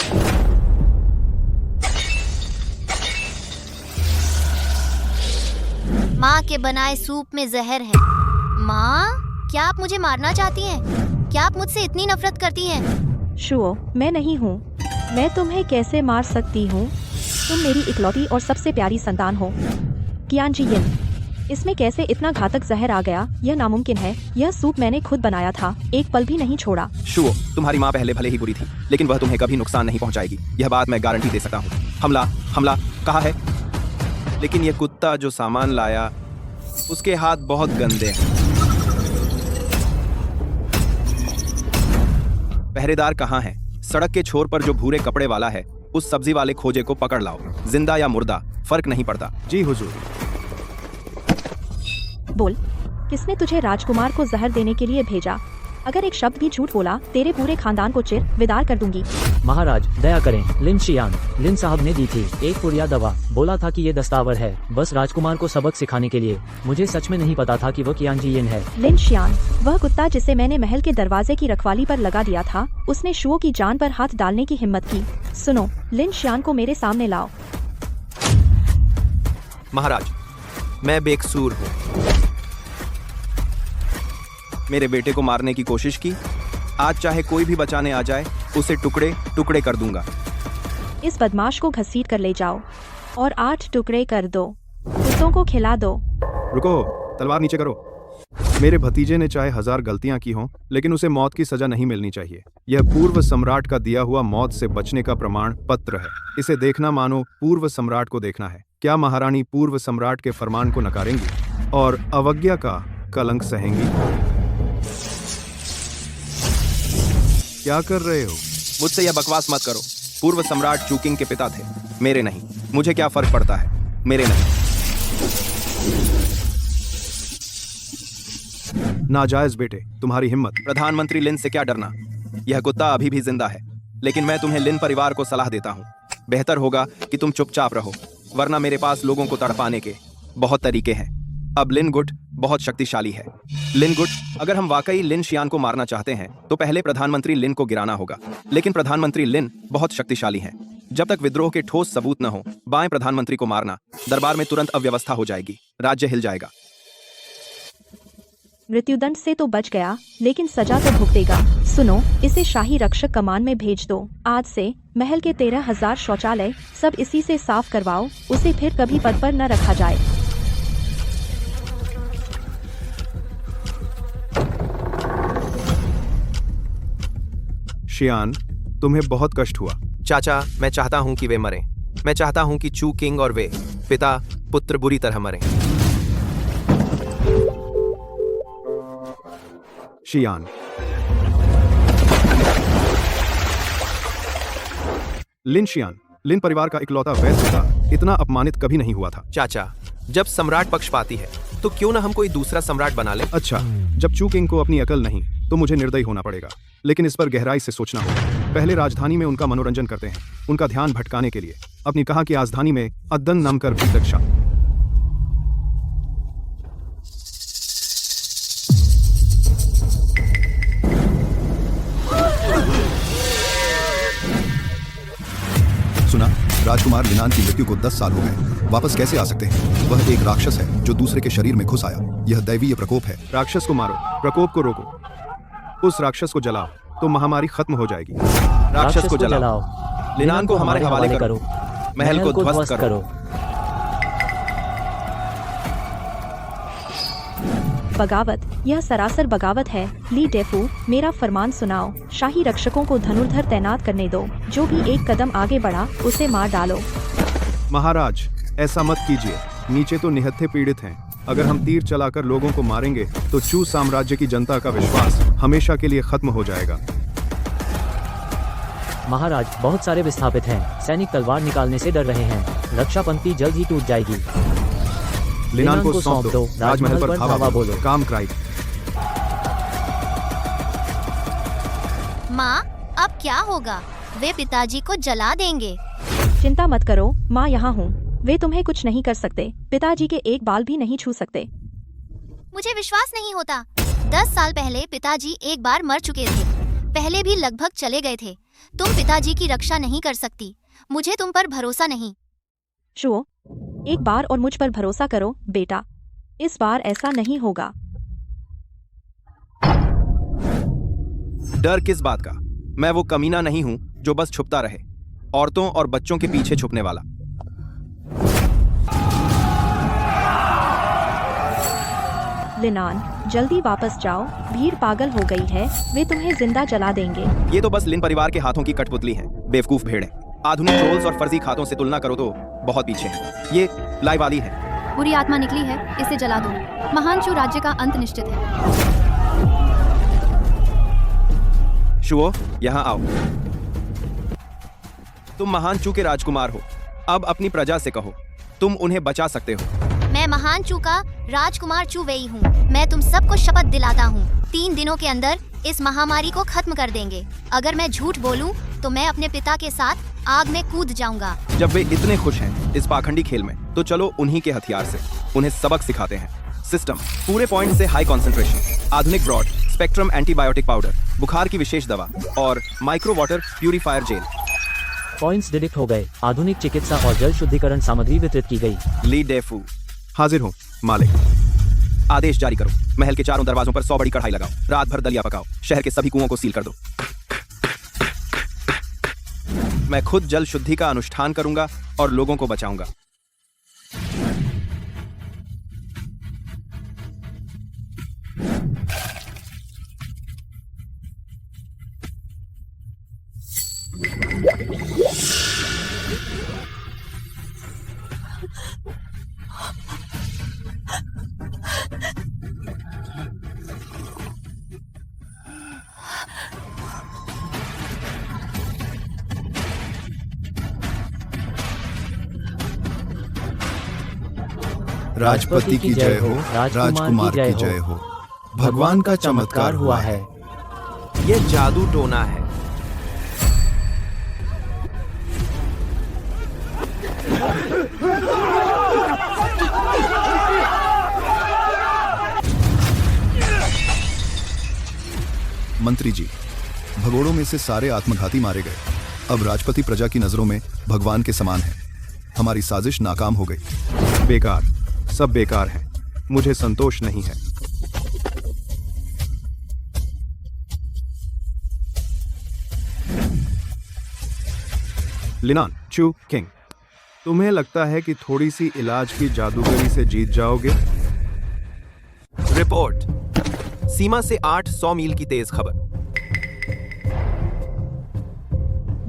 माँ के बनाए सूप में जहर है। माँ, क्या आप मुझे मारना चाहती हैं? क्या आप मुझसे इतनी नफरत करती हैं? शुओ, मैं नहीं हूँ। मैं तुम्हें कैसे मार सकती हूँ? तुम मेरी इकलौती और सबसे प्यारी संतान हो। कियानजी येन, इसमें कैसे इतना घातक जहर आ गया? यह नामुमकिन है। यह सूप मैंने खुद बनाया था, एक पल भी नहीं छोड़ा। शुओ, तुम्हारी माँ पहले भले ही बुरी थी, लेकिन वह तुम्हें कभी नुकसान नहीं पहुंचाएगी। यह बात मैं गारंटी दे सकता हूँ। हमला हमला कहा है, लेकिन यह कुत्ता जो सामान लाया, उसके हाथ बहुत गंदे हैं। पहरेदार कहाँ है? सड़क के छोर पर जो भूरे कपड़े वाला है, उस सब्जी वाले खोजे को पकड़ लाओ। जिंदा या मुर्दा फर्क नहीं पड़ता। जी हुजूर। बोल, किसने तुझे राजकुमार को जहर देने के लिए भेजा? अगर एक शब्द भी झूठ बोला, तेरे पूरे खानदान को चिर विदार कर दूंगी। महाराज दया करें, लिन शियान, लिन साहब ने दी थी एक पुड़िया दवा। बोला था कि ये दस्तावर है, बस राजकुमार को सबक सिखाने के लिए। मुझे सच में नहीं पता था कि वो कियानजी येन है। लिन शियान, वह कुत्ता जिसे मैंने महल के दरवाजे की रखवाली पर लगा दिया था, उसने शुओ की जान पर हाथ डालने की हिम्मत की। सुनो, लिन शियान को मेरे सामने लाओ। महाराज, मैं बेकसूर हूँ। मेरे बेटे को मारने की कोशिश की। आज चाहे कोई भी बचाने आ जाए, उसे टुकड़े टुकड़े कर दूंगा। इस बदमाश को घसीट कर ले जाओ और 8 टुकड़े कर दो। कुत्तों को खिला दो। रुको, तलवार नीचे करो। मेरे भतीजे ने चाहे 1000 गलतियां की हों, लेकिन उसे मौत की सजा नहीं मिलनी चाहिए। यह पूर्व सम्राट का दिया हुआ मौत से बचने का प्रमाण पत्र है। इसे देखना मानो पूर्व सम्राट को देखना है। क्या महारानी पूर्व सम्राट के फरमान को नकारेंगी और अवज्ञा का कलंक सहेंगी? क्या कर रहे हो? मुझसे यह बकवास मत करो। पूर्व सम्राट चूकिंग के पिता थे, मेरे नहीं। मुझे क्या फर्क पड़ता है? मेरे नहीं। नाजायज बेटे, तुम्हारी हिम्मत। प्रधानमंत्री लिन से क्या डरना? यह कुत्ता अभी भी जिंदा है, लेकिन मैं तुम्हें लिन परिवार को सलाह देता हूँ। बेहतर होगा कि तुम चुपचाप रहो, वरना मेरे पास लोगों को तड़पाने के बहुत तरीके हैं। अब लिन गुट बहुत शक्तिशाली है। लिन गुट, अगर हम वाकई लिन शियान को मारना चाहते हैं, तो पहले प्रधानमंत्री लिन को गिराना होगा। लेकिन प्रधानमंत्री लिन बहुत शक्तिशाली हैं। जब तक विद्रोह के ठोस सबूत न हो, बाएं प्रधानमंत्री को मारना, दरबार में तुरंत अव्यवस्था हो जाएगी, राज्य हिल जाएगा। मृत्युदंड से तो बच गया, लेकिन सजा तो भुगतेगा। सुनो, इसे शाही रक्षक कमान में भेज दो। आज से महल के 13,000 शौचालय सब इसी से साफ करवाओ। उसे फिर कभी पद पर न रखा जाए। शियान, तुम्हें बहुत कष्ट हुआ। चाचा, मैं चाहता हूं कि वे मरें। मैं चाहता हूं कि चू किंग और वे पिता पुत्र बुरी तरह मरें। शियान, लिन शियान, लिन परिवार का इकलौता वैश्य था। इतना अपमानित कभी नहीं हुआ था। चाचा, जब सम्राट पक्षपाती है, तो क्यों न हम कोई दूसरा सम्राट बना ले? अच्छा, जब चू किंग को अपनी अकल नहीं, तो मुझे निर्दयी होना पड़ेगा। लेकिन इस पर गहराई से सोचना होगा। पहले राजधानी में उनका मनोरंजन करते हैं, उनका ध्यान भटकाने के लिए। अपनी कहा कि राजधानी में अद्दन नम कर भी दक्षा। सुना, राजकुमार लिनान की मृत्यु को 10 साल हो गए। वापस कैसे आ सकते हैं? वह एक राक्षस है जो दूसरे के शरीर में घुस आया। यह दैवीय प्रकोप है। राक्षस को मारो, प्रकोप को रोको। उस राक्षस को जलाओ, तो महामारी खत्म हो जाएगी। राक्षस को जलाओ, लिनान को हमारे हवाले करो, महल को ध्वस्त करो। बगावत, यह सरासर बगावत है। ली डेफू, मेरा फरमान सुनाओ। शाही रक्षकों को धनुर्धर तैनात करने दो। जो भी एक कदम आगे बढ़ा उसे मार डालो। महाराज, ऐसा मत कीजिए। नीचे तो निहत्थे पीड़ित हैं। अगर हम तीर चलाकर लोगों को मारेंगे तो चू साम्राज्य की जनता का विश्वास हमेशा के लिए खत्म हो जाएगा। महाराज, बहुत सारे विस्थापित हैं। सैनिक तलवार निकालने से डर रहे हैं। रक्षा पंक्ति जल्द ही टूट जाएगी। लिनान को सौंप दो। राजमहल पर धावा बोलो। काम क्राइट। माँ, अब क्या होगा? वे पिताजी को जला देंगे। चिंता मत करो, माँ यहाँ हूँ। वे तुम्हें कुछ नहीं कर सकते। पिताजी के एक बाल भी नहीं छू सकते। मुझे विश्वास नहीं होता। 10 साल पहले पिताजी एक बार मर चुके थे। पहले भी लगभग चले गए थे। तुम पिताजी की रक्षा नहीं कर सकती। मुझे तुम पर भरोसा नहीं। शुओ, एक बार और मुझ पर भरोसा करो बेटा। इस बार ऐसा नहीं होगा। डर किस बात का? मैं वो कमीना नहीं हूं जो बस छुपता रहे। औरतों और बच्चों के पीछे छुपने वाला। लिनान, जल्दी वापस जाओ। भीड़ पागल हो गई है। वे तुम्हें जिंदा जला देंगे। ये तो बस लिन परिवार के हाथों की कठपुतली है। बेवकूफ भेड़ें। आधुनिक ट्रोल्स और फर्जी खातों से तुलना करो तो बहुत पीछे है। ये लाई वाली है। बुरी आत्मा निकली है, इसे जला दो। महान चू राज्य का अंत निश्चित है। शुओ, यहाँ आओ। तुम महान चू के राजकुमार हो। अब अपनी प्रजा से कहो, तुम उन्हें बचा सकते हो। मैं महान चू का राजकुमार चू वेई हूँ। मैं तुम सबको शपथ दिलाता हूँ, 3 दिनों के अंदर इस महामारी को खत्म कर देंगे। अगर मैं झूठ बोलूँ तो मैं अपने पिता के साथ आग में कूद जाऊंगा। जब वे इतने खुश हैं इस पाखंडी खेल में, तो चलो उन्हीं के हथियार से उन्हें सबक सिखाते हैं। सिस्टम, पूरे पॉइंट से हाई कंसंट्रेशन, आधुनिक ब्रॉड स्पेक्ट्रम एंटीबायोटिक पाउडर, बुखार की विशेष दवा और micro water purifier gel. Points deduct हो गए। आधुनिक चिकित्सा और जल शुद्धिकरण सामग्री वितरित की गई। ली डेफू, हाजिर हूँ मालिक। आदेश जारी करो। महल के चारों दरवाजों पर 100 बड़ी कढ़ाई लगाओ। रात भर दलिया पकाओ। शहर के सभी कुओं को सील कर दो। मैं खुद जल शुद्धि का अनुष्ठान करूंगा और लोगों को बचाऊंगा। राजपति की जय हो, राजकुमार की जय हो। भगवान का चमत्कार हुआ है। ये जादू टोना है। मंत्री जी, भगोड़ों में से सारे आत्मघाती मारे गए। अब राजपति प्रजा की नजरों में भगवान के समान है। हमारी साजिश नाकाम हो गई। बेकार, सब बेकार हैं। मुझे संतोष नहीं है। लिनान, चू किंग, तुम्हें लगता है कि थोड़ी सी इलाज की जादूगरी से जीत जाओगे? रिपोर्ट, सीमा से 800 मील की तेज खबर।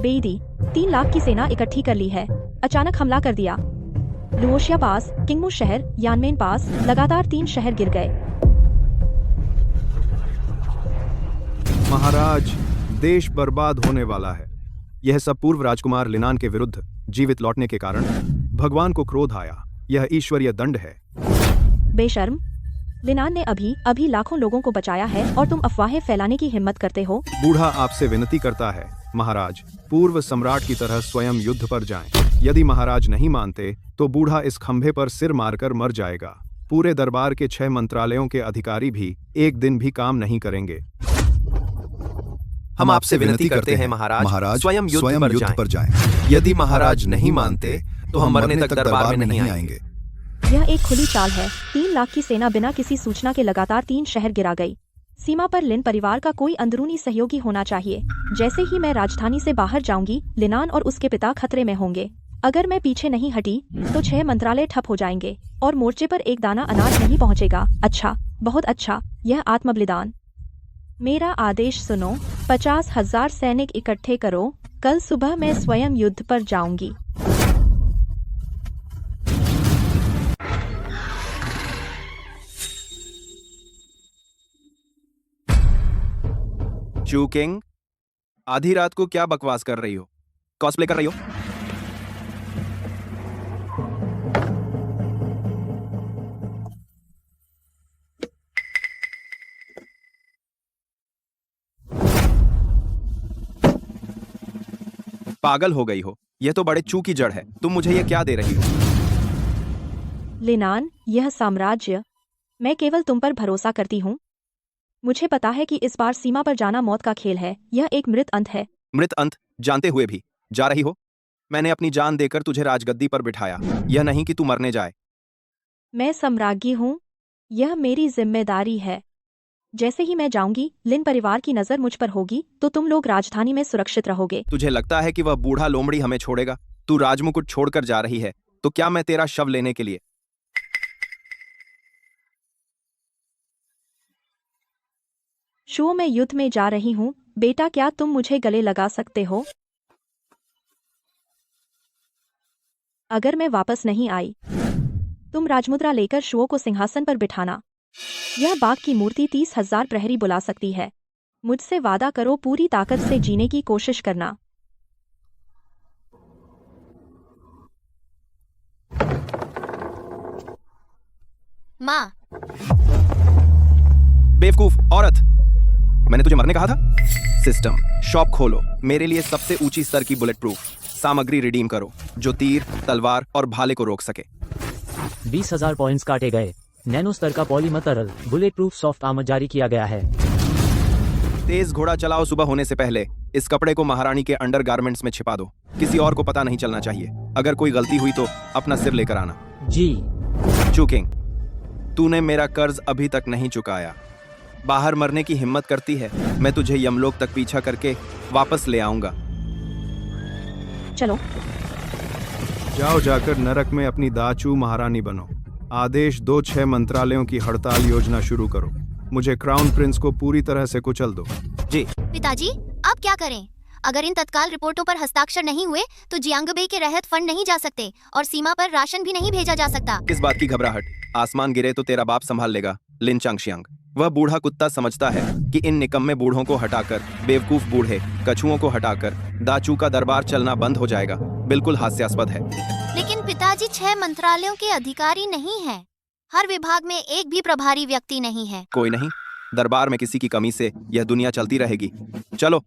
बेईदी, 3 लाख की सेना इकट्ठी कर ली है। अचानक हमला कर दिया। लुओशिया पास, किंगमू शहर, यानमेन पास, लगातार 3 शहर गिर गए। महाराज, देश बर्बाद होने वाला है। यह सब पूर्व राजकुमार लिनान के विरुद्ध जीवित लौटने के कारण भगवान को क्रोध आया। यह ईश्वरीय दंड है। बेशर्म, लिनान ने अभी लाखों लोगों को बचाया है और तुम अफवाहें फैलाने की हिम्मत करते हो। बूढ़ा आपसे विनती करता है, महाराज, पूर्व सम्राट की तरह स्वयं युद्ध पर जाएं। यदि महाराज नहीं मानते तो बूढ़ा इस खंभे पर सिर मारकर मर जाएगा। पूरे दरबार के 6 मंत्रालयों के अधिकारी भी एक दिन भी काम नहीं करेंगे। हम आपसे विनती करते हैं महाराज, स्वयं युद्ध पर जाएं। यदि महाराज नहीं मानते तो हम मरने तक दरबार में नहीं आएंगे। यह एक खुली चाल है। 3 लाख की सेना बिना किसी सूचना के लगातार 3 शहर गिरा गई। सीमा पर लिन परिवार का कोई अंदरूनी सहयोगी होना चाहिए। जैसे ही मैं राजधानी से बाहर जाऊंगी, लिनान और उसके पिता खतरे में होंगे। अगर मैं पीछे नहीं हटी तो 6 मंत्रालय ठप हो जाएंगे और मोर्चे पर एक दाना अनाज नहीं पहुंचेगा। अच्छा, बहुत अच्छा, यह आत्मबलिदान। मेरा आदेश सुनो, 50,000 सैनिक इकट्ठे करो, कल सुबह मैं स्वयं युद्ध पर जाऊंगी। चू किंग, आधी रात को क्या बकवास कर रही हो? कॉस्प्ले कर रही हो? पागल हो गई हो? यह तो बड़े चू की जड़ है। तुम मुझे यह क्या दे रही हो? लिनान, यह साम्राज्य, मैं केवल तुम पर भरोसा करती हूँ। मुझे पता है कि इस बार सीमा पर जाना मौत का खेल है। यह एक मृत अंत है। मृत अंत जानते हुए भी जा रही हो? मैंने अपनी जान देकर तुझे राजगद्दी पर बिठाया, यह नहीं कि तू मरने जाए। मैं सम्राज्ञी हूँ, यह मेरी जिम्मेदारी है। जैसे ही मैं जाऊंगी, लिन परिवार की नजर मुझ पर होगी तो तुम लोग राजधानी में सुरक्षित रहोगे। तुझे लगता है कि वह बूढ़ा लोमड़ी हमें छोड़ेगा? तू राजमुकुट छोड़कर जा रही है, तो क्या मैं तेरा शव लेने के लिए? शो मैं युद्ध में जा रही हूँ। बेटा, क्या तुम मुझे गले लगा सकते हो? अगर मैं वापस नहीं आई, तुम राजमुद्रा लेकर शो को सिंहासन पर बिठाना। यह बाघ की मूर्ति 30,000 प्रहरी बुला सकती है। मुझसे वादा करो, पूरी ताकत से जीने की कोशिश करना। माँ, बेवकूफ औरत, मैंने तुझे मरने कहा था? सिस्टम, शॉप खोलो, मेरे लिए सबसे ऊंची स्तर की बुलेट प्रूफ सामग्री रिडीम करो जो तीर, तलवार और भाले को रोक सके। 20,000 पॉइंट्स काटे गए। नैनो स्तर का पॉलीमर तरल बुलेट प्रूफ सॉफ्ट आर्मर जारी किया गया है। तेज घोड़ा चलाओ, सुबह होने से पहले इस कपड़े को महारानी के अंडर गारमेंट्स में छिपा दो। किसी और को पता नहीं चलना चाहिए। अगर कोई गलती हुई तो अपना सिर लेकर आना। जी। चूकिंग, तूने मेरा कर्ज अभी तक नहीं चुकाया। बाहर मरने की हिम्मत करती है, मैं तुझे यमलोक तक पीछा करके वापस ले आऊंगा। चलो, जाओ, जाकर नरक में अपनी दाचू महारानी बनो। आदेश दो, 6 मंत्रालयों की हड़ताल योजना शुरू करो। मुझे क्राउन प्रिंस को पूरी तरह से कुचल दो। जी। पिताजी, अब क्या करें? अगर इन तत्काल रिपोर्टों पर हस्ताक्षर नहीं हुए तो जियांगबे के रहत फंड नहीं जा सकते और सीमा पर राशन भी नहीं भेजा जा सकता। किस बात की घबराहट? आसमान गिरे तो तेरा बाप संभाल लेगा, लिन चांगशियांग। वह बूढ़ा कुत्ता समझता है कि इन निकम्मे बूढ़ों को हटाकर, बेवकूफ बूढ़े कछुओं को हटाकर दाचू का दरबार चलना बंद हो जाएगा। बिल्कुल हास्यास्पद है। लेकिन पिताजी, 6 मंत्रालयों के अधिकारी नहीं है। हर विभाग में एक भी प्रभारी व्यक्ति नहीं है। कोई नहीं, दरबार में किसी की कमी से यह दुनिया चलती रहेगी। चलो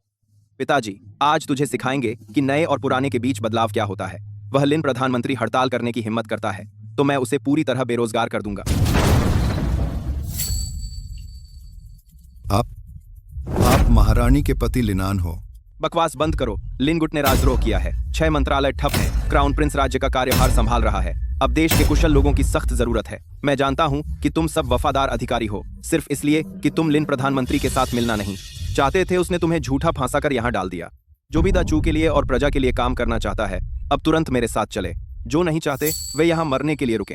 पिताजी, आज तुझे सिखाएंगे कि नए और पुराने के बीच बदलाव क्या होता है। वह लिन प्रधानमंत्री हड़ताल करने की हिम्मत करता है तो मैं उसे पूरी तरह बेरोजगार कर दूंगा। आप महारानी के पति लिनान हो। बकवास बंद करो। लिनगुट ने राजद्रोह किया है। 6 मंत्रालय ठप है। क्राउन प्रिंस राज्य का कार्यभार संभाल रहा है। अब देश के कुशल लोगों की सख्त जरूरत है। मैं जानता हूँ कि तुम सब वफादार अधिकारी हो, सिर्फ इसलिए कि तुम लिन प्रधानमंत्री के साथ मिलना नहीं चाहते थे। उसने तुम्हें झूठा फांसा कर यहाँ डाल दिया। जो भी दाचू के लिए और प्रजा के लिए काम करना चाहता है अब तुरंत मेरे साथ चले। जो नहीं चाहते वे यहाँ मरने के लिए रुके।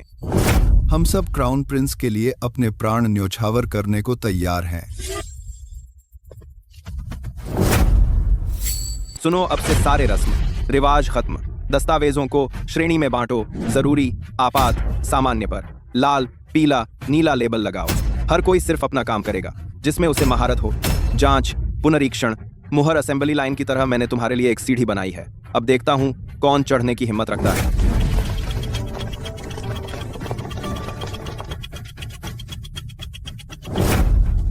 हम सब क्राउन प्रिंस के लिए अपने प्राण न्योछावर करने को तैयार हैं। सुनो, अब से सारे रस्म रिवाज खत्म। दस्तावेजों को श्रेणी में बांटो। जरूरी, आपात, सामान्य पर लाल, पीला, नीला लेबल लगाओ। हर कोई सिर्फ अपना काम करेगा जिसमें उसे महारत हो। जांच, पुनरीक्षण, मुहर असेंबली लाइन की तरह मैंने तुम्हारे लिए एक सीढ़ी बनाई है। अब देखता हूं कौन चढ़ने की हिम्मत रखता है।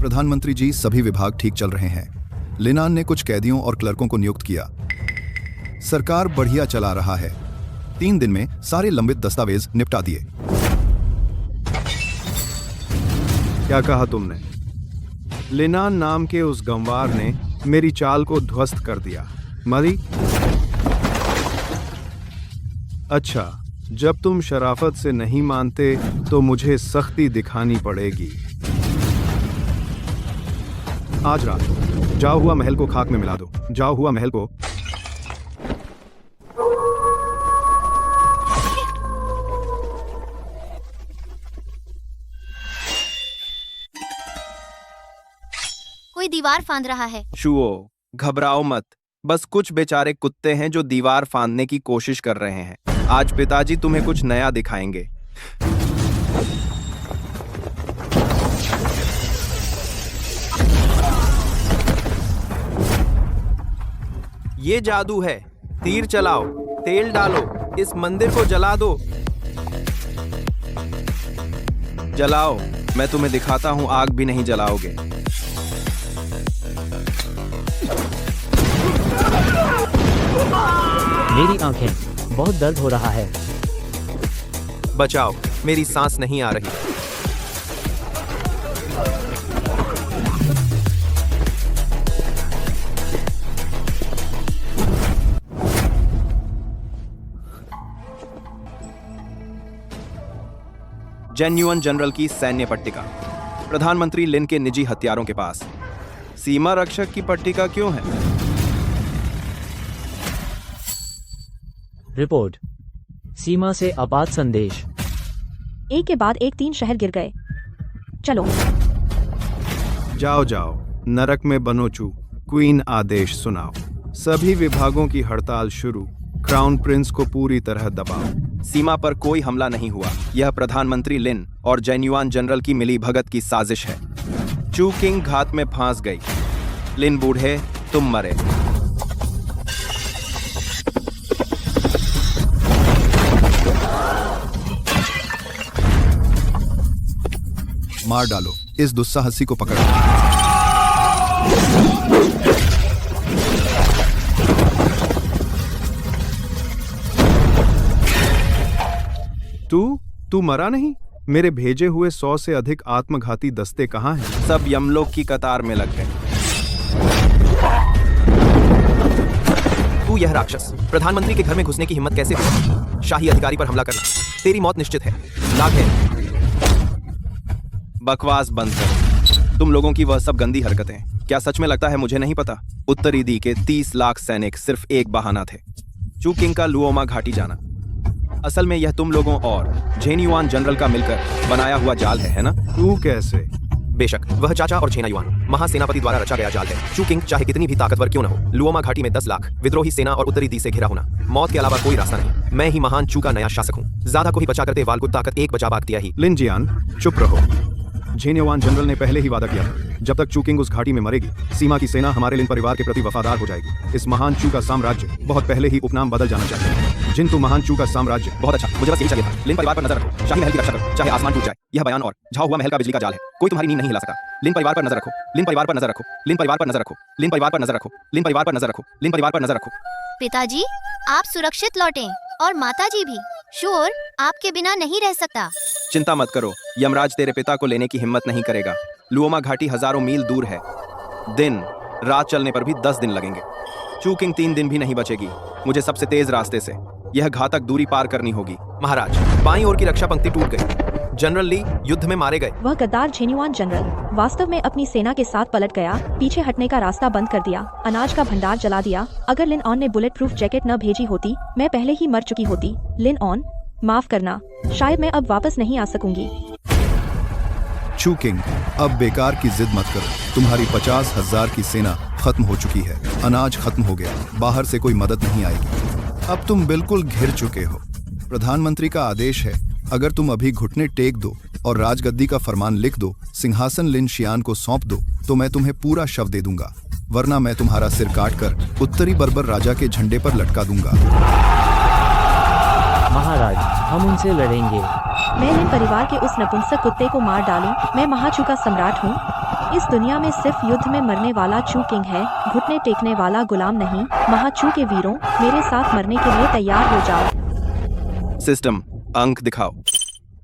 प्रधानमंत्री जी, सभी विभाग ठीक चल रहे हैं। लिनान ने कुछ कैदियों और क्लर्कों को नियुक्त किया। सरकार बढ़िया चला रहा है। 3 दिन में सारे लंबित दस्तावेज निपटा दिए। क्या कहा तुमने? लिनान नाम के उस गंवार ने मेरी चाल को ध्वस्त कर दिया। मरी? अच्छा, जब तुम शराफत से नहीं मानते तो मुझे सख्ती दिखानी पड़ेगी। आज रात जाओ हुआ महल को खाक में मिला दो। जाओ हुआ महल को कोई दीवार फांद रहा है। शुओ, घबराओ मत। बस कुछ बेचारे कुत्ते हैं जो दीवार फांदने की कोशिश कर रहे हैं। आज पिताजी तुम्हें कुछ नया दिखाएंगे। ये जादू है। तीर चलाओ, तेल डालो, इस मंदिर को जला दो। जलाओ, मैं तुम्हें दिखाता हूं, आग भी नहीं जलाओगे। मेरी आंखें, बहुत दर्द हो रहा है। बचाओ, मेरी सांस नहीं आ रही। जेन्युइन जनरल की सैन्य पट्टिका। प्रधानमंत्री लिन के निजी हथियारों के पास। सीमा रक्षक की पट्टिका क्यों है? रिपोर्ट, सीमा से आपात संदेश। एक के बाद एक 3 शहर गिर गए। चलो। जाओ जाओ, नरक में बनोचू, क्वीन आदेश सुनाओ। सभी विभागों की हड़ताल शुरू। क्राउन प्रिंस को पूरी तरह दबाओ। सीमा पर कोई हमला नहीं हुआ। यह प्रधानमंत्री लिन और जेन्युइन जनरल की मिली भगत की साजिश है। चू किंग घात में फांस गई। लिन बूढ़े, तुम मरे। मार डालो, इस दुस्साहसी को पकड़ो। तू मरा नहीं? मेरे भेजे हुए 100 से अधिक आत्मघाती दस्ते कहाँ हैं? सब यमलोक की कतार में लग गए। तू यह राक्षस, प्रधानमंत्री के घर में घुसने की हिम्मत कैसे हुई? शाही अधिकारी पर हमला करना, तेरी मौत निश्चित है। लाग है। बकवास बंद करो। तुम लोगों की वह सब गंदी हरकतें क्या सच में लगता है मुझे नहीं पता? उत्तरी दी के 30 लाख सैनिक सिर्फ एक बहाना थे, चू किंग का लुओमा घाटी जाना। असल में यह तुम लोगों और जेन्युइन जनरल का मिलकर बनाया हुआ जाल है ना? तू कैसे? बेशक, वह चाचा और जेन्युइन महासेनापति द्वारा रचा गया जाल है। चू किंग चाहे कितनी भी ताकतवर क्यों न हो, लुओमा घाटी में 10 लाख विद्रोही सेना और उत्तरी दी से घिरा होना, मौत के अलावा कोई रास्ता नहीं। मैं ही महान चू का नया शासक हूँ। ज्यादा को ही बचा करते वाल को ताकत एक बचा बाग दिया ही। लिन जियान, चुप रहो। जेन्युइन जनरल ने पहले ही वादा किया था, जब तक चू किंग उस घाटी में मरेगी, सीमा की सेना हमारे लिन परिवार के प्रति वफादार हो जाएगी। इस महान चू का साम्राज्य बहुत पहले ही उपनाम बदल जाना चाहिए। जिंतु महान चू का साम्राज्य। बहुत अच्छा, मुझे बस यही चाहिए था। लिन परिवार पर नजर रखो, शाही महल की रक्षा करो, चाहे आसमान टूट जाए। यह बयान और झाव हुआ महल का बिजली का जाल है, कोई तुम्हारी नींद नहीं हिला सकता। लिन परिवार पर नजर रखो, लिन परिवार पर नजर रखो, लिन परिवार पर नजर रखो, लिन परिवार पर नजर रखो, लिन परिवार पर नजर रखो, लिन परिवार पर नजर रखो। पिताजी, आप सुरक्षित लौटें और माताजी भी। शोर आपके बिना नहीं रह सकता। चिंता मत करो, यमराज तेरे पिता को लेने की हिम्मत नहीं करेगा। लुओमा घाटी हजारों मील दूर है। दिन रात चलने पर भी 10 दिन लगेंगे। चू किंग 3 दिन भी नहीं बचेगी। मुझे सबसे तेज रास्ते से यह घातक दूरी पार करनी होगी। महाराज, बाईं ओर की रक्षा पंक्ति टूट गई। जनरल ली युद्ध में मारे गए। वह गद्दार जेन्युइन जनरल वास्तव में अपनी सेना के साथ पलट गया, पीछे हटने का रास्ता बंद कर दिया, अनाज का भंडार जला दिया। अगर लिन ऑन ने बुलेट प्रूफ जैकेट न भेजी होती, मैं पहले ही मर चुकी होती। लिन ऑन, माफ करना, शायद मैं अब वापस नहीं आ सकूंगी। चू किंग, अब बेकार की जिद मत करो। तुम्हारी 50,000 की सेना खत्म हो चुकी है, अनाज खत्म हो गया, बाहर से कोई मदद नहीं आएगी। अब तुम बिल्कुल घिर चुके हो। प्रधानमंत्री का आदेश है, अगर तुम अभी घुटने टेक दो और राजगद्दी का फरमान लिख दो, सिंहासन लिन शियान को सौंप दो, तो मैं तुम्हें पूरा शव दे दूंगा, वरना मैं तुम्हारा सिर काटकर उत्तरी बर्बर राजा के झंडे पर लटका दूंगा। महाराज, हम उनसे लड़ेंगे। मैं लिन परिवार के उस नपुंसक कुत्ते को मार डालूं। मैं महाचू का सम्राट हूँ। इस दुनिया में सिर्फ युद्ध में मरने वाला चू किंग है, घुटने टेकने वाला गुलाम नहीं। महाचू के वीरों, मेरे साथ मरने के लिए तैयार हो जाओ। सिस्टम, अंक दिखाओ।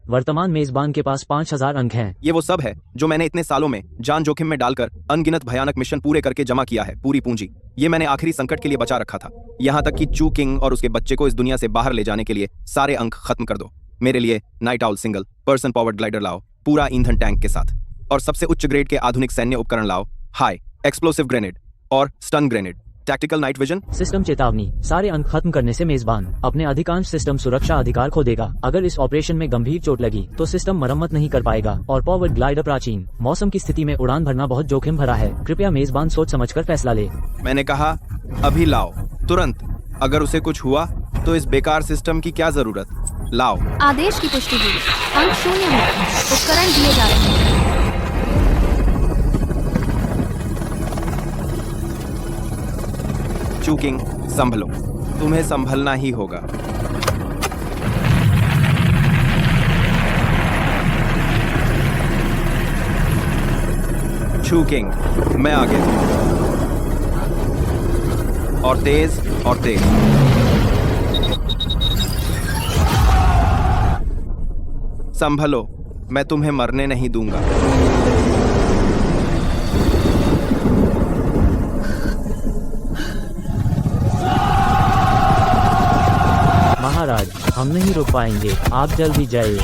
वर्तमान मेजबान के पास 5000 अंक हैं। ये वो सब है जो मैंने इतने सालों में जान जोखिम में डालकर अनगिनत भयानक मिशन पूरे करके जमा किया है। पूरी पूंजी ये मैंने आखिरी संकट के लिए बचा रखा था। यहाँ तक कि चू किंग और उसके बच्चे को इस दुनिया से बाहर ले जाने के लिए सारे अंक खत्म कर दो। मेरे लिए night owl single person powered glider लाओ, पूरा ईंधन टैंक के साथ, और सबसे उच्च ग्रेड के आधुनिक सैन्य उपकरण लाओ। हाई एक्सप्लोसिव ग्रेनेड और stun grenade, tactical night vision. System चेतावनी, सारे अंक खत्म करने से मेजबान अपने अधिकांश सिस्टम सुरक्षा अधिकार खो देगा। अगर इस ऑपरेशन में गंभीर चोट लगी तो सिस्टम मरम्मत नहीं कर पाएगा। और पॉवर्ड ग्लाइडर प्राचीन मौसम की स्थिति में उड़ान भरना बहुत जोखिम भरा है। कृपया मेजबान सोच समझकर फैसला ले। मैंने कहा अभी लाओ, तुरंत। अगर उसे कुछ हुआ तो इस बेकार सिस्टम की क्या जरूरत। लाओ। आदेश की पुष्टि हुई। अंक 0 है। उपकरण दिए जा रहे हैं। चूकिंग, संभलो, तुम्हें संभलना ही होगा। चूकिंग, मैं आगे हूं। और तेज और तेज। संभलो, मैं तुम्हें मरने नहीं दूंगा। महाराज, हम नहीं रुक पाएंगे, आप जल्दी जाइए।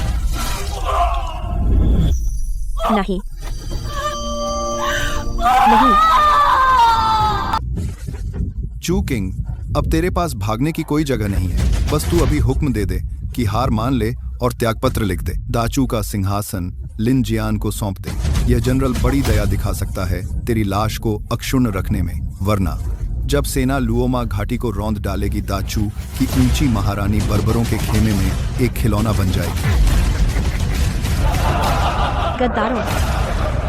नहीं नहीं। चूकिंग, अब तेरे पास भागने की कोई जगह नहीं है। बस तू अभी हुक्म दे दे कि हार मान ले और त्यागपत्र लिख दे। दाचू का सिंहासन लिन जियान को सौंप दे। यह जनरल बड़ी दया दिखा सकता है तेरी लाश को अक्षुण्ण रखने में, वरना जब सेना लुओमा घाटी को रौंद डालेगी, दाचू की ऊंची महारानी बर्बरों के खेमे में एक खिलौना बन जाएगी। गद्दारों,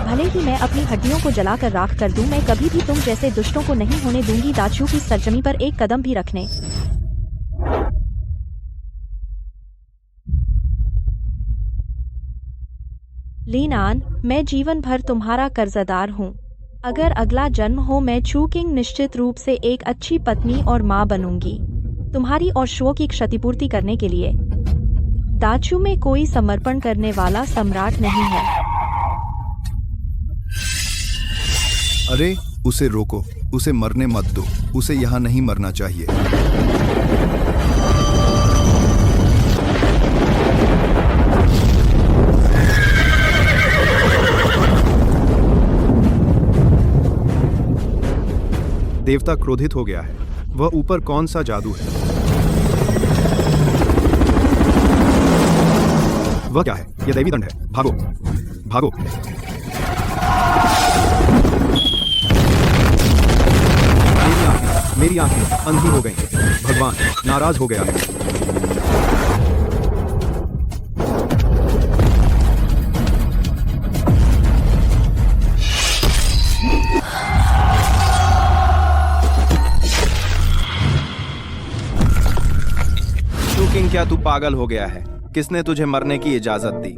भले ही मैं अपनी हड्डियों को जलाकर राख कर दूं, मैं कभी भी तुम जैसे दुष्टों को नहीं होने दूंगी दाचू की सरजमी पर एक कदम भी रखने। लीनान, मैं जीवन भर तुम्हारा कर्जदार हूँ। अगर अगला जन्म हो, मैं चूकिंग निश्चित रूप से एक अच्छी पत्नी और माँ बनूंगी, तुम्हारी और शो की क्षतिपूर्ति करने के लिए। दाचू में कोई समर्पण करने वाला सम्राट नहीं है। अरे उसे रोको, उसे मरने मत दो, उसे यहाँ नहीं मरना चाहिए। देवता क्रोधित हो गया है। वह ऊपर कौन सा जादू है? वह क्या है? यह दैवी दंड है। भागो, भागो। मेरी आंखें अंधी हो गई। भगवान नाराज हो गया है। चूकिंग, क्या तू पागल हो गया है? किसने तुझे मरने की इजाजत दी?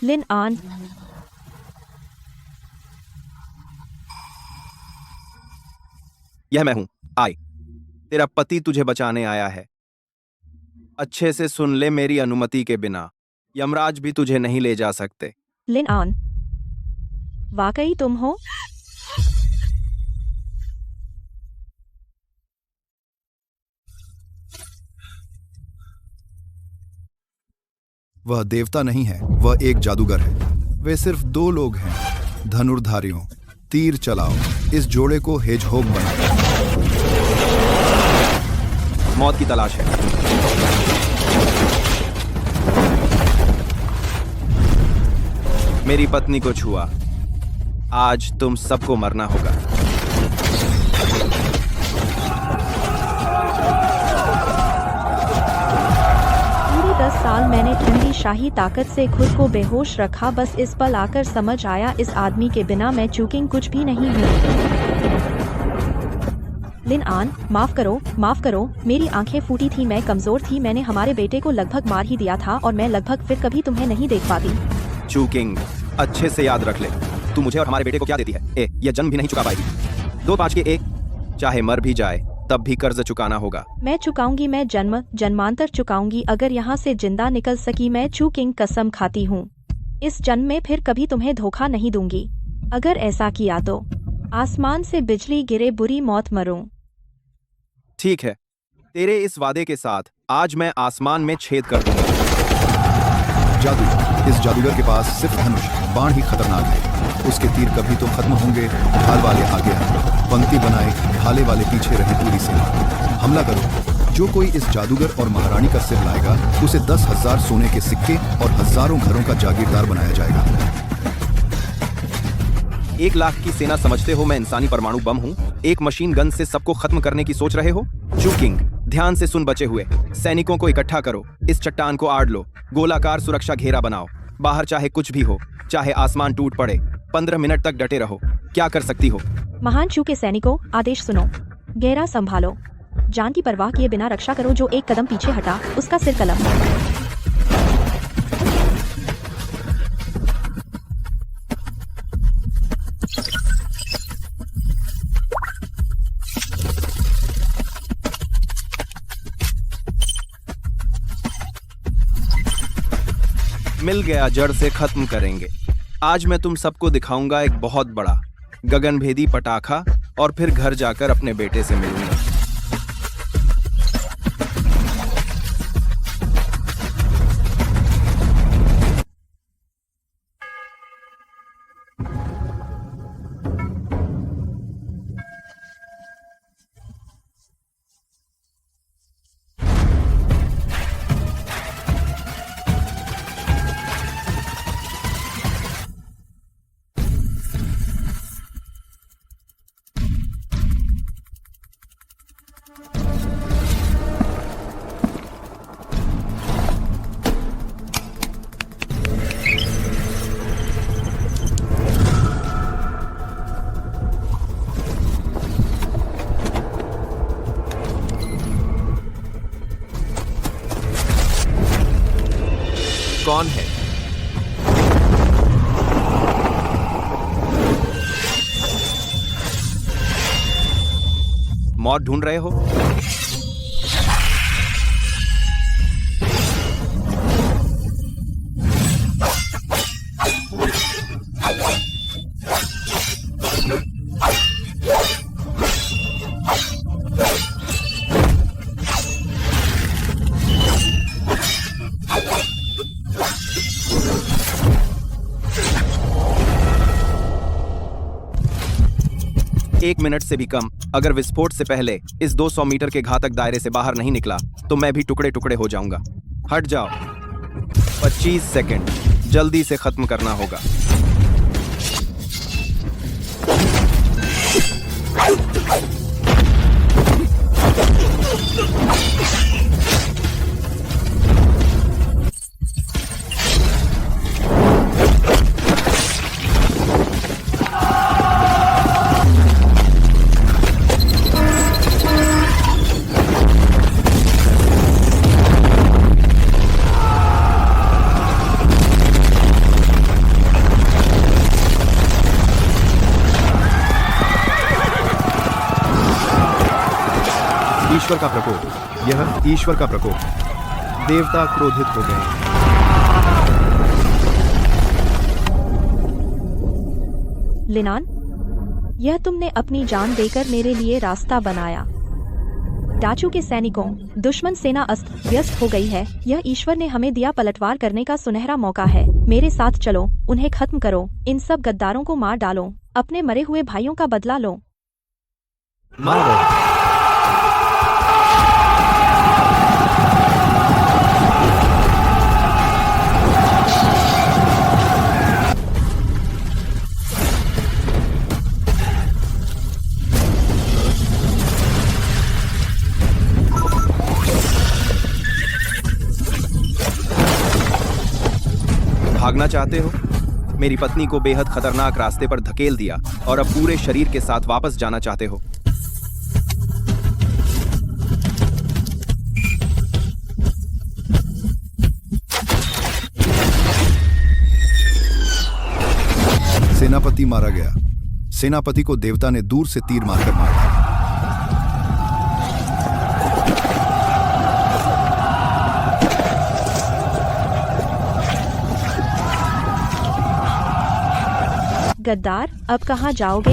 लिन आन, यह मैं हूं। आय, तेरा पति तुझे बचाने आया है। अच्छे से सुन ले, मेरी अनुमति के बिना यमराज भी तुझे नहीं ले जा सकते। लिन आन, वाकई तुम हो? वह देवता नहीं है, वह एक जादूगर है। वे सिर्फ 2 लोग हैं, धनुर्धारियों। तीर चलाओ, इस जोड़े को हेजहोग बनाओ। मौत की तलाश है। मेरी पत्नी को छुआ, आज तुम सबको मरना होगा। पूरे 10 साल मैंने ठंडी शाही ताकत से खुद को बेहोश रखा, बस इस पल आकर समझ आया इस आदमी के बिना मैं चूकिंग कुछ भी नहीं हूँ। लिन आन, माफ करो, मेरी आंखें फूटी थी, मैं कमजोर थी, मैंने हमारे बेटे को लगभग मार ही दिया था और मैं लगभग फिर कभी तुम्हें नहीं देख पाती। चूकिंग, अच्छे से याद रख ले, तू मुझे और हमारे बेटे को क्या देती है? यह जन्म भी नहीं चुका पाएगी। 2-5 के 1, चाहे मर भी जाए तब भी कर्ज चुकाना होगा। मैं चुकाऊंगी, मैं जन्मांतर चुकाऊंगी। अगर यहाँ से जिंदा निकल सकी, मैं चूकिंग कसम खाती हूँ इस जन्म में फिर कभी तुम्हें धोखा नहीं दूंगी। अगर ऐसा किया तो आसमान से बिजली गिरे, बुरी मौत मरूं। ठीक है, तेरे इस वादे के साथ आज मैं आसमान में छेद कर दूंगा। जादू, इस जादूगर के पास सिर्फ धनुष बाण ही खतरनाक है। उसके तीर कभी तो खत्म होंगे, ढाल वाले आगे आए, पंक्ति बनाए, ढाले वाले पीछे रहे, पूरी सेना हमला करो। जो कोई इस जादूगर और महारानी का सिर लाएगा उसे 10,000 सोने के सिक्के और हजारों घरों का जागीरदार बनाया जाएगा। 1 लाख की सेना समझते हो मैं इंसानी परमाणु बम हूँ? एक मशीन गन से सबको खत्म करने की सोच रहे हो? चूकिंग, ध्यान से सुन बचे हुए। सैनिकों को इकट्ठा करो, इस चट्टान को आड़ लो, गोलाकार सुरक्षा घेरा बनाओ। बाहर चाहे कुछ भी हो, चाहे आसमान टूट पड़े, 15 मिनट तक डटे रहो। क्या कर सकती हो? महान चू के सैनिकों, आदेश सुनो। घेरा संभालो, जान की परवाह किए बिना रक्षा करो। जो एक कदम पीछे हटा उसका सिर कलम। मिल गया, जड़ से खत्म करेंगे। आज मैं तुम सबको दिखाऊंगा एक बहुत बड़ा गगनभेदी पटाखा, और फिर घर जाकर अपने बेटे से मिलूंगा। कौन है? मौत ढूंढ रहे हो? एक मिनट से भी कम अगर विस्फोट से पहले इस 200 मीटर के घातक दायरे से बाहर नहीं निकला तो मैं भी टुकड़े टुकड़े हो जाऊंगा। हट जाओ। 25 सेकंड, जल्दी से खत्म करना होगा। ईश्वर का प्रकोप, यह ईश्वर का प्रकोप। देवता क्रोधित हो गए। लिनान, यह तुमने अपनी जान देकर मेरे लिए रास्ता बनाया। डाचू के सैनिकों, दुश्मन सेना अस्त व्यस्त हो गई है। यह ईश्वर ने हमें दिया पलटवार करने का सुनहरा मौका है। मेरे साथ चलो, उन्हें खत्म करो, इन सब गद्दारों को मार डालो, अपने मरे हुए भाइयों का बदला लो। मारो। भागना चाहते हो? मेरी पत्नी को बेहद खतरनाक रास्ते पर धकेल दिया और अब पूरे शरीर के साथ वापस जाना चाहते हो? सेनापति मारा गया। सेनापति को देवता ने दूर से तीर मारकर मारा। गद्दार, अब कहाँ जाओगे?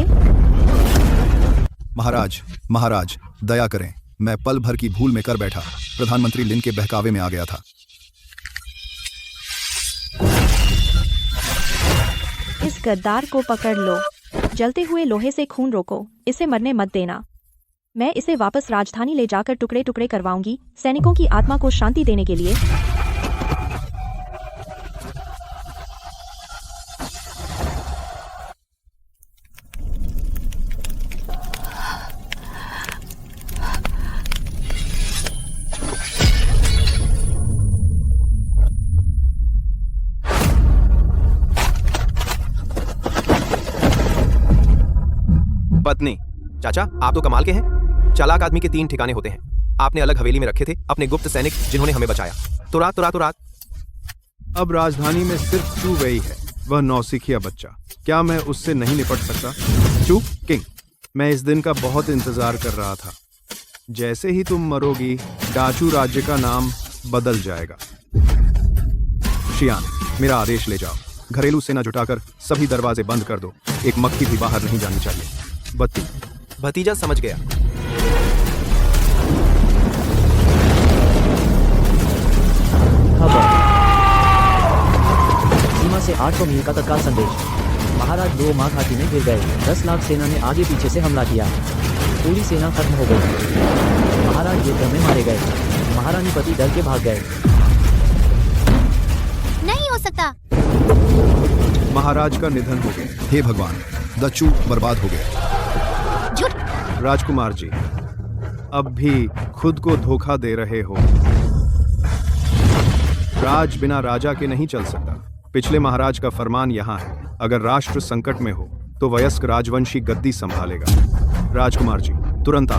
महाराज, महाराज, दया करें। मैं पल भर की भूल में कर बैठा। प्रधानमंत्री लिन के बहकावे में आ गया था। इस गद्दार को पकड़ लो। जलते हुए लोहे से खून रोको, इसे मरने मत देना। मैं इसे वापस राजधानी ले जाकर टुकड़े टुकड़े करवाऊंगी, सैनिकों की आत्मा को शांति देने के लिए। पत्नी, चाचा आप तो कमाल के हैं। चालाक आदमी के 3 ठिकाने होते हैं। आपने अलग हवेली में रखे थे अपने गुप्त सैनिक जिन्होंने हमें बचाया। तुरात। अब राजधानी में सिर्फ चू वेई है, वह नौसिखिया बच्चा। क्या मैं उससे नहीं निपट सकता? चू किंग, मैं इस दिन का बहुत इंतजार कर रहा था। जैसे ही तुम मरोगी, डाचू राज्य का नाम बदल जाएगा। शियान, मेरा आदेश ले जाओ। घरेलू सेना जुटाकर सभी दरवाजे बंद कर दो। एक मक्खी भी बाहर नहीं जानी चाहिए। बत्ती। भतीजा समझ गया। खबर। सीमा से 800 मील का तत्काल संदेश। महाराज लुओमा घाटी में गिर गए। 10 लाख सेना ने आगे पीछे से हमला किया। पूरी सेना खत्म हो गई। महाराज युद्ध में मारे गए। महारानी पति डर के भाग गए। नहीं हो सकता। महाराज का निधन हो गया। हे भगवान, दच्चू बर्बाद हो गया। झूठ। राजकुमार जी, अब भी खुद को धोखा दे रहे हो। राज बिना राजा के नहीं चल सकता। पिछले महाराज का फरमान यहाँ है, अगर राष्ट्र संकट में हो तो वयस्क राजवंशी गद्दी संभालेगा। राजकुमार जी, तुरंत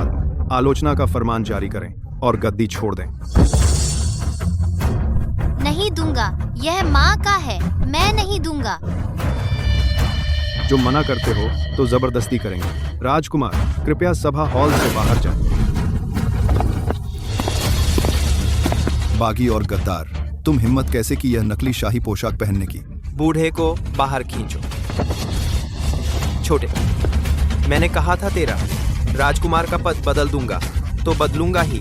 आलोचना का फरमान जारी करें और गद्दी छोड़ दें। नहीं दूंगा, यह माँ का है, मैं नहीं दूंगा। जो मना करते हो तो जबरदस्ती करेंगे। राजकुमार, कृपया सभा हॉल से बाहर जाएं। बागी और गद्दार, तुम हिम्मत कैसे की यह नकली शाही पोशाक पहनने की? बूढ़े को बाहर खींचो। छोटे, मैंने कहा था तेरा राजकुमार का पद बदल दूंगा तो बदलूंगा ही।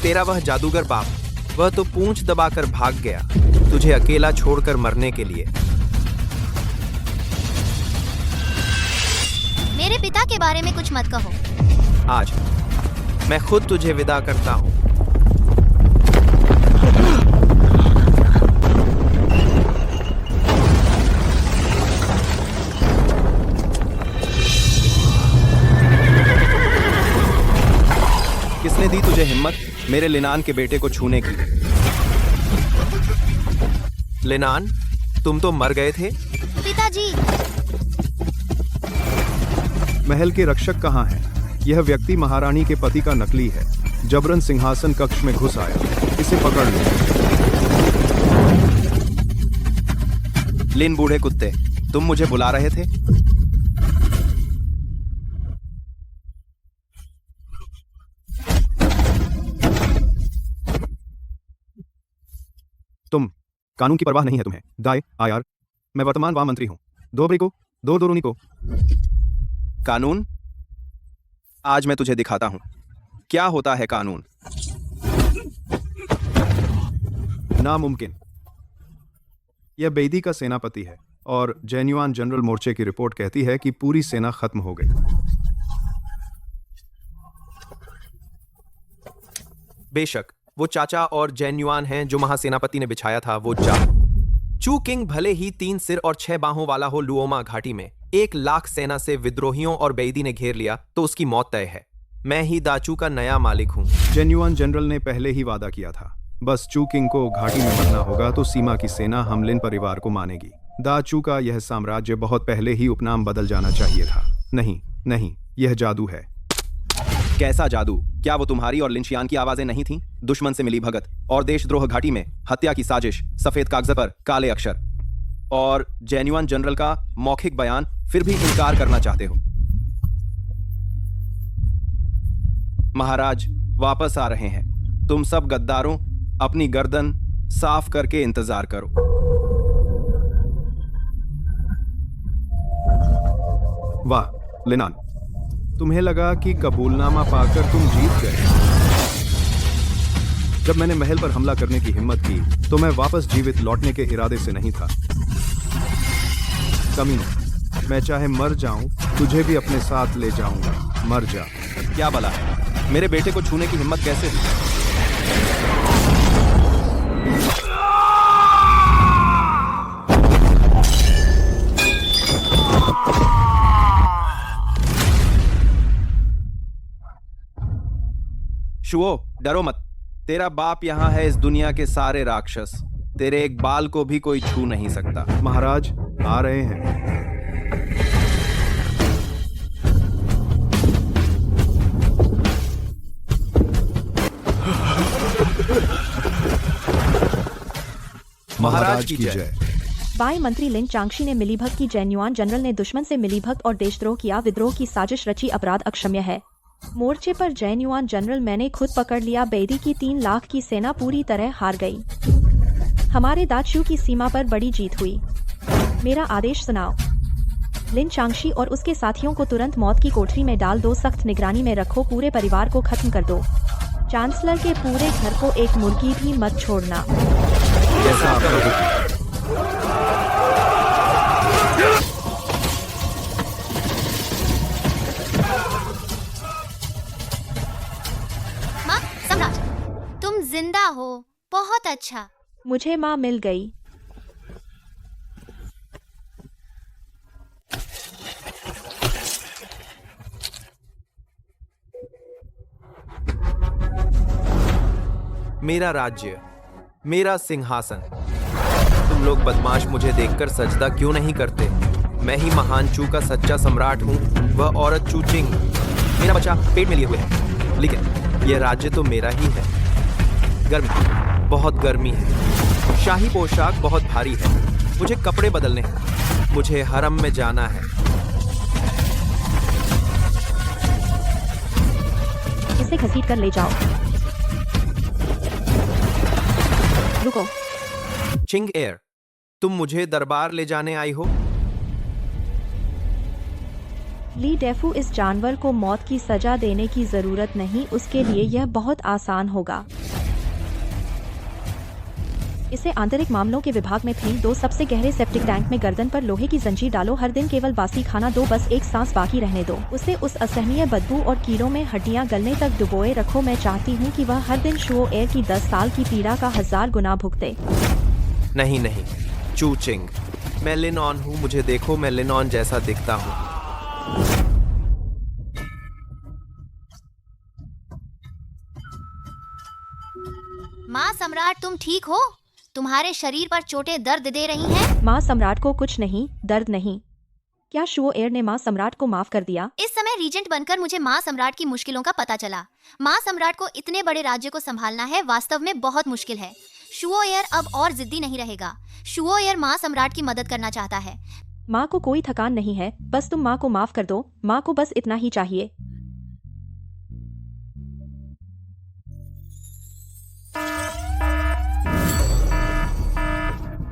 तेरा वह जादूगर बाप, वह तो पूंछ दबाकर भाग गया तुझे अकेला छोड़कर मरने के लिए। मेरे पिता के बारे में कुछ मत कहो। आज मैं खुद तुझे विदा करता हूं। किसने दी तुझे हिम्मत मेरे लिनान के बेटे को छूने की? लिनान, तुम तो मर गए थे। पिताजी। महल के रक्षक कहाँ हैं? यह व्यक्ति महारानी के पति का नकली है। जबरन सिंहासन कक्ष में घुस आया। इसे पकड़ लो। लिन बूढ़े कुत्ते, तुम मुझे बुला रहे थे? तुम, कानून की परवाह नहीं है तुम्हें। दाय आयार, मैं वर्तमान वाम मंत्री हूं। दोबरी को, दो दोरुनी को। कानून? आज मैं तुझे दिखाता हूं क्या होता है कानून। नामुमकिन। यह बेदी का सेनापति है और जेन्युआन जनरल मोर्चे की रिपोर्ट कहती है कि पूरी सेना खत्म हो गई। बेशक वो चाचा और जेन्युआन हैं जो महासेनापति ने बिछाया था वो चू किंग भले ही 3 सिर और 6 बाहों वाला हो, लुओमा घाटी में 1 लाख सेना से विद्रोहियों और बेदी ने घेर लिया तो उसकी मौत तय है। मैं ही दाचू का नया मालिक हूं। जेन्युआन जनरल ने पहले ही वादा किया था, बस चू किंग को घाटी में मरना होगा तो सीमा की सेना हमलिन परिवार को मानेगी। दाचू का यह साम्राज्य बहुत पहले ही उपनाम बदल जाना चाहिए था। नहीं नहीं, यह जादू है। कैसा जादू? क्या वो तुम्हारी और लिंशियान की आवाजें नहीं थीं? दुश्मन से मिली भगत और देशद्रोह घाटी में हत्या की साजिश, सफेद कागज पर काले अक्षर और जेन्युआन जनरल का मौखिक बयान, फिर भी इनकार करना चाहते हो। महाराज वापस आ रहे हैं। तुम सब गद्दारों अपनी गर्दन साफ करके इंतजार करो। वाह लिनान, तुम्हें लगा कि कबूलनामा पाकर तुम जीत गए। जब मैंने महल पर हमला करने की हिम्मत की तो मैं वापस जीवित लौटने के इरादे से नहीं था। कमीने, मैं चाहे मर जाऊं, तुझे भी अपने साथ ले जाऊंगा। मर जा। क्या भला है? मेरे बेटे को छूने की हिम्मत कैसे हुई? शुओ, डरो मत। तेरा बाप यहाँ है, इस दुनिया के सारे राक्षस। तेरे एक बाल को भी कोई छू नहीं सकता। महाराज आ रहे हैं। महाराज की जय। बाई मंत्री लिन चांगशी ने मिलीभगत की जेन्युआन जनरल ने दुश्मन से मिलीभगत और देशद्रोह किया, विद्रोह की साजिश रची, अपराध अक्षम्य है। मोर्चे पर जेन्युआन जनरल मैंने खुद पकड़ लिया। बेदी की 3 लाख की सेना पूरी तरह हार गई। हमारे दाचू की सीमा पर बड़ी जीत हुई। मेरा आदेश सुनाओ। लिन चांगशी और उसके साथियों को तुरंत मौत की कोठरी में डाल दो, सख्त निगरानी में रखो, पूरे परिवार को खत्म कर दो। चांसलर के पूरे घर को एक मुर्गी भी मत छोड़ना। जैसा आपका हुक्म। माँ, सम्राट, तुम जिंदा हो, बहुत अच्छा। मुझे माँ मिल गई। मेरा राज्य, मेरा सिंहासन। तुम लोग बदमाश मुझे देखकर सजदा क्यों नहीं करते? मैं ही महान चू का सच्चा सम्राट हूँ। वह औरत चू चिंग मेरा बच्चा पेट में लिए हुए है, लेकिन यह राज्य तो मेरा ही है। गर्मी, बहुत गर्मी है। शाही पोशाक बहुत भारी है। मुझे कपड़े बदलने हैं। मुझे हरम में जाना है। इसे घसीट कर ले जाओ। रुको। चिंग एयर, तुम मुझे दरबार ले जाने आई हो? ली डेफू, इस जानवर को मौत की सजा देने की जरूरत नहीं, उसके लिए यह बहुत आसान होगा। इसे आंतरिक मामलों के विभाग में फेंक दो, सबसे गहरे सेप्टिक टैंक में गर्दन पर लोहे की जंजीर डालो, हर दिन केवल बासी खाना दो, बस एक सांस बाकी रहने दो, उसे उस असहनीय बदबू और कीड़ों में हड्डियां गलने तक डुबोए रखो। मैं चाहती हूँ कि वह हर दिन शुओ एयर की 10 साल की पीड़ा का 1000 गुना भुगते। नहीं नहीं, चू चिंग, मैं लिन ऑन हूँ। मुझे देखो, मैं लिन ऑन जैसा दिखता हूँ। माँ सम्राट, तुम ठीक हो? तुम्हारे शरीर पर चोटें दर्द दे रही हैं? माँ सम्राट को कुछ नहीं, दर्द नहीं। क्या शुओ एयर ने माँ सम्राट को माफ कर दिया? इस समय रीजेंट बनकर मुझे माँ सम्राट की मुश्किलों का पता चला। माँ सम्राट को इतने बड़े राज्य को संभालना है, वास्तव में बहुत मुश्किल है। शुओ एयर अब और जिद्दी नहीं रहेगा। शुओ एयर माँ सम्राट की मदद करना चाहता है। माँ को कोई थकान नहीं है, बस तुम माँ को माफ कर दो। माँ को बस इतना ही चाहिए।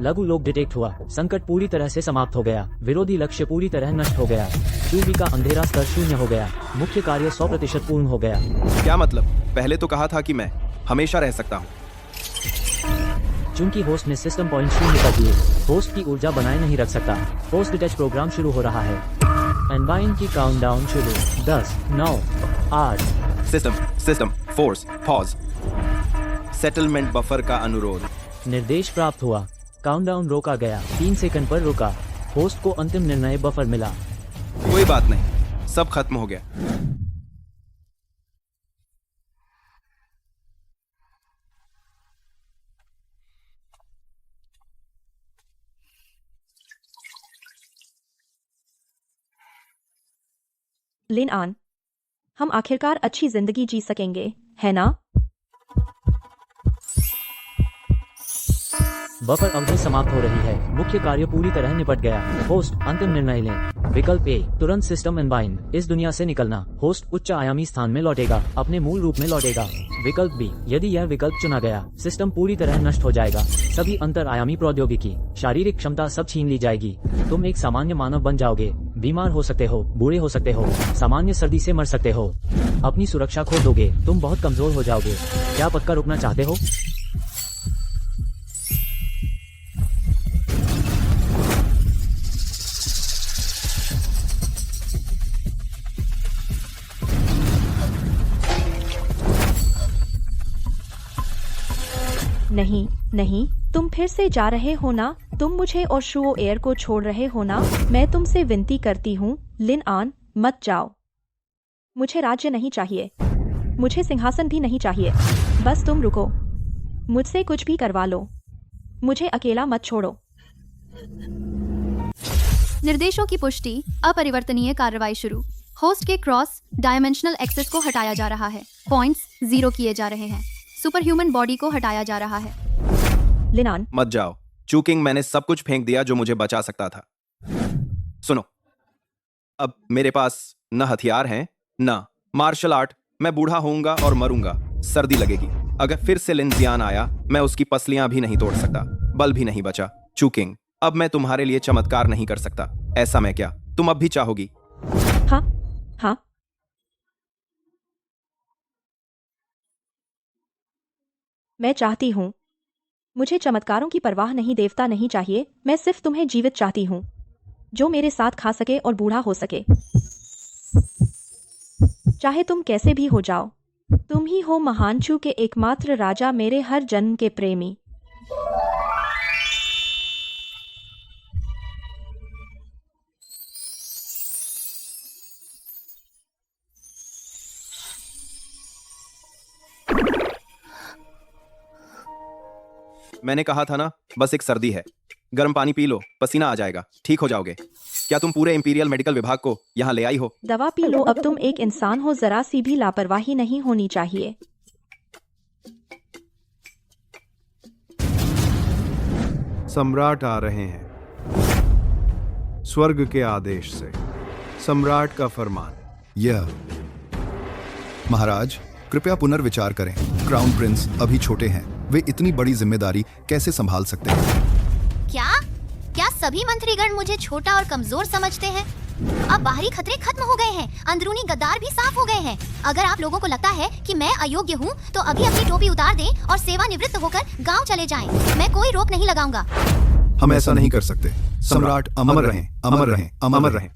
लघु लोग डिटेक्ट हुआ। संकट पूरी तरह से समाप्त हो गया। विरोधी लक्ष्य पूरी तरह नष्ट हो गया। चूबी का अंधेरा स्तर 0 हो गया। मुख्य कार्य 100% पूर्ण हो गया। क्या मतलब? पहले तो कहा था कि मैं हमेशा रह सकता हूँ। चूंकि होस्ट ने सिस्टम पॉइंट 0 कर दिए, होस्ट की ऊर्जा बनाए नहीं रख सकता। पोस्ट डिटैच प्रोग्राम शुरू हो रहा है। एनवाइन की काउंटडाउन शुरू। 10, 9, 8। System force pause. Settlement buffer का अनुरोध। निर्देश प्राप्त हुआ। काउंटडाउन रोका गया। 3 सेकंड पर रुका। होस्ट को अंतिम निर्णय बफर मिला। कोई बात नहीं, सब खत्म हो गया। लिन आन, हम आखिरकार अच्छी जिंदगी जी सकेंगे, है ना? बफर अवधि समाप्त हो रही है। मुख्य कार्य पूरी तरह निपट गया। होस्ट अंतिम निर्णय लें। विकल्प ए, तुरंत सिस्टम अनबाइंड, इस दुनिया से निकलना। होस्ट उच्च आयामी स्थान में लौटेगा, अपने मूल रूप में लौटेगा। विकल्प बी, यदि यह विकल्प चुना गया, सिस्टम पूरी तरह नष्ट हो जाएगा। सभी अंतर आयामी प्रौद्योगिकी, शारीरिक क्षमता सब छीन ली जाएगी। तुम एक सामान्य मानव बन जाओगे। बीमार हो सकते हो, बूढ़े हो सकते हो, सामान्य सर्दी से मर सकते हो, अपनी सुरक्षा खो दोगे, तुम बहुत कमजोर हो जाओगे। क्या पक्का रुकना चाहते हो? नहीं नहीं, तुम फिर से जा रहे हो ना? तुम मुझे और शुओ एयर को छोड़ रहे हो ना? मैं तुमसे विनती करती हूँ, लिन आन, मत जाओ। मुझे राज्य नहीं चाहिए, मुझे सिंहासन भी नहीं चाहिए। बस तुम रुको, मुझसे कुछ भी करवा लो, मुझे अकेला मत छोड़ो। निर्देशों की पुष्टि, अपरिवर्तनीय कार्रवाई शुरू। होस्ट के क्रॉस डायमेंशनल एक्सेस को हटाया जा रहा है। पॉइंट्स 0 किए जा रहे हैं। सुपर ह्यूमन बॉडी को हटाया जा रहा है। लिनान, मत जाओ। चूकिंग मैंने सब कुछ फेंक दिया जो मुझे बचा सकता था। सुनो, अब मेरे पास न हथियार हैं, न मार्शल आर्ट। मैं बूढ़ा होऊंगा और मरूंगा, सर्दी लगेगी। अगर फिर से लिनजियान आया, मैं उसकी पसलियां भी नहीं तोड़ सकता, बल भी नहीं बचा। चूकिंग, अब मैं तुम्हारे लिए चमत्कार नहीं कर सकता। ऐसा मैं क्या, तुम अब भी चाहोगी? हाँ हाँ, मैं चाहती हूँ। मुझे चमत्कारों की परवाह नहीं, देवता नहीं चाहिए। मैं सिर्फ तुम्हें जीवित चाहती हूँ, जो मेरे साथ खा सके और बूढ़ा हो सके। चाहे तुम कैसे भी हो जाओ, तुम ही हो महानचू के एकमात्र राजा, मेरे हर जन्म के प्रेमी। मैंने कहा था ना, बस एक सर्दी है। गर्म पानी पी लो, पसीना आ जाएगा, ठीक हो जाओगे। क्या तुम पूरे इंपीरियल मेडिकल विभाग को यहाँ ले आई हो? दवा पी लो, अब तुम एक इंसान हो, जरा सी भी लापरवाही नहीं होनी चाहिए। सम्राट आ रहे हैं, स्वर्ग के आदेश से। सम्राट का फरमान। यह महाराज, कृपया पुनर्विचार करें। क्राउन प्रिंस अभी छोटे हैं, वे इतनी बड़ी जिम्मेदारी कैसे संभाल सकते हैं? क्या सभी मंत्रीगण मुझे छोटा और कमजोर समझते हैं? अब बाहरी खतरे खत्म हो गए हैं, अंदरूनी गद्दार भी साफ हो गए हैं। अगर आप लोगों को लगता है कि मैं अयोग्य हूँ, तो अभी अपनी टोपी उतार दें और सेवानिवृत्त होकर गांव चले जाएं। मैं कोई रोक नहीं लगाऊंगा। हम ऐसा नहीं कर सकते। सम्राट अमर रहें, अमर रहें, अमर रहें।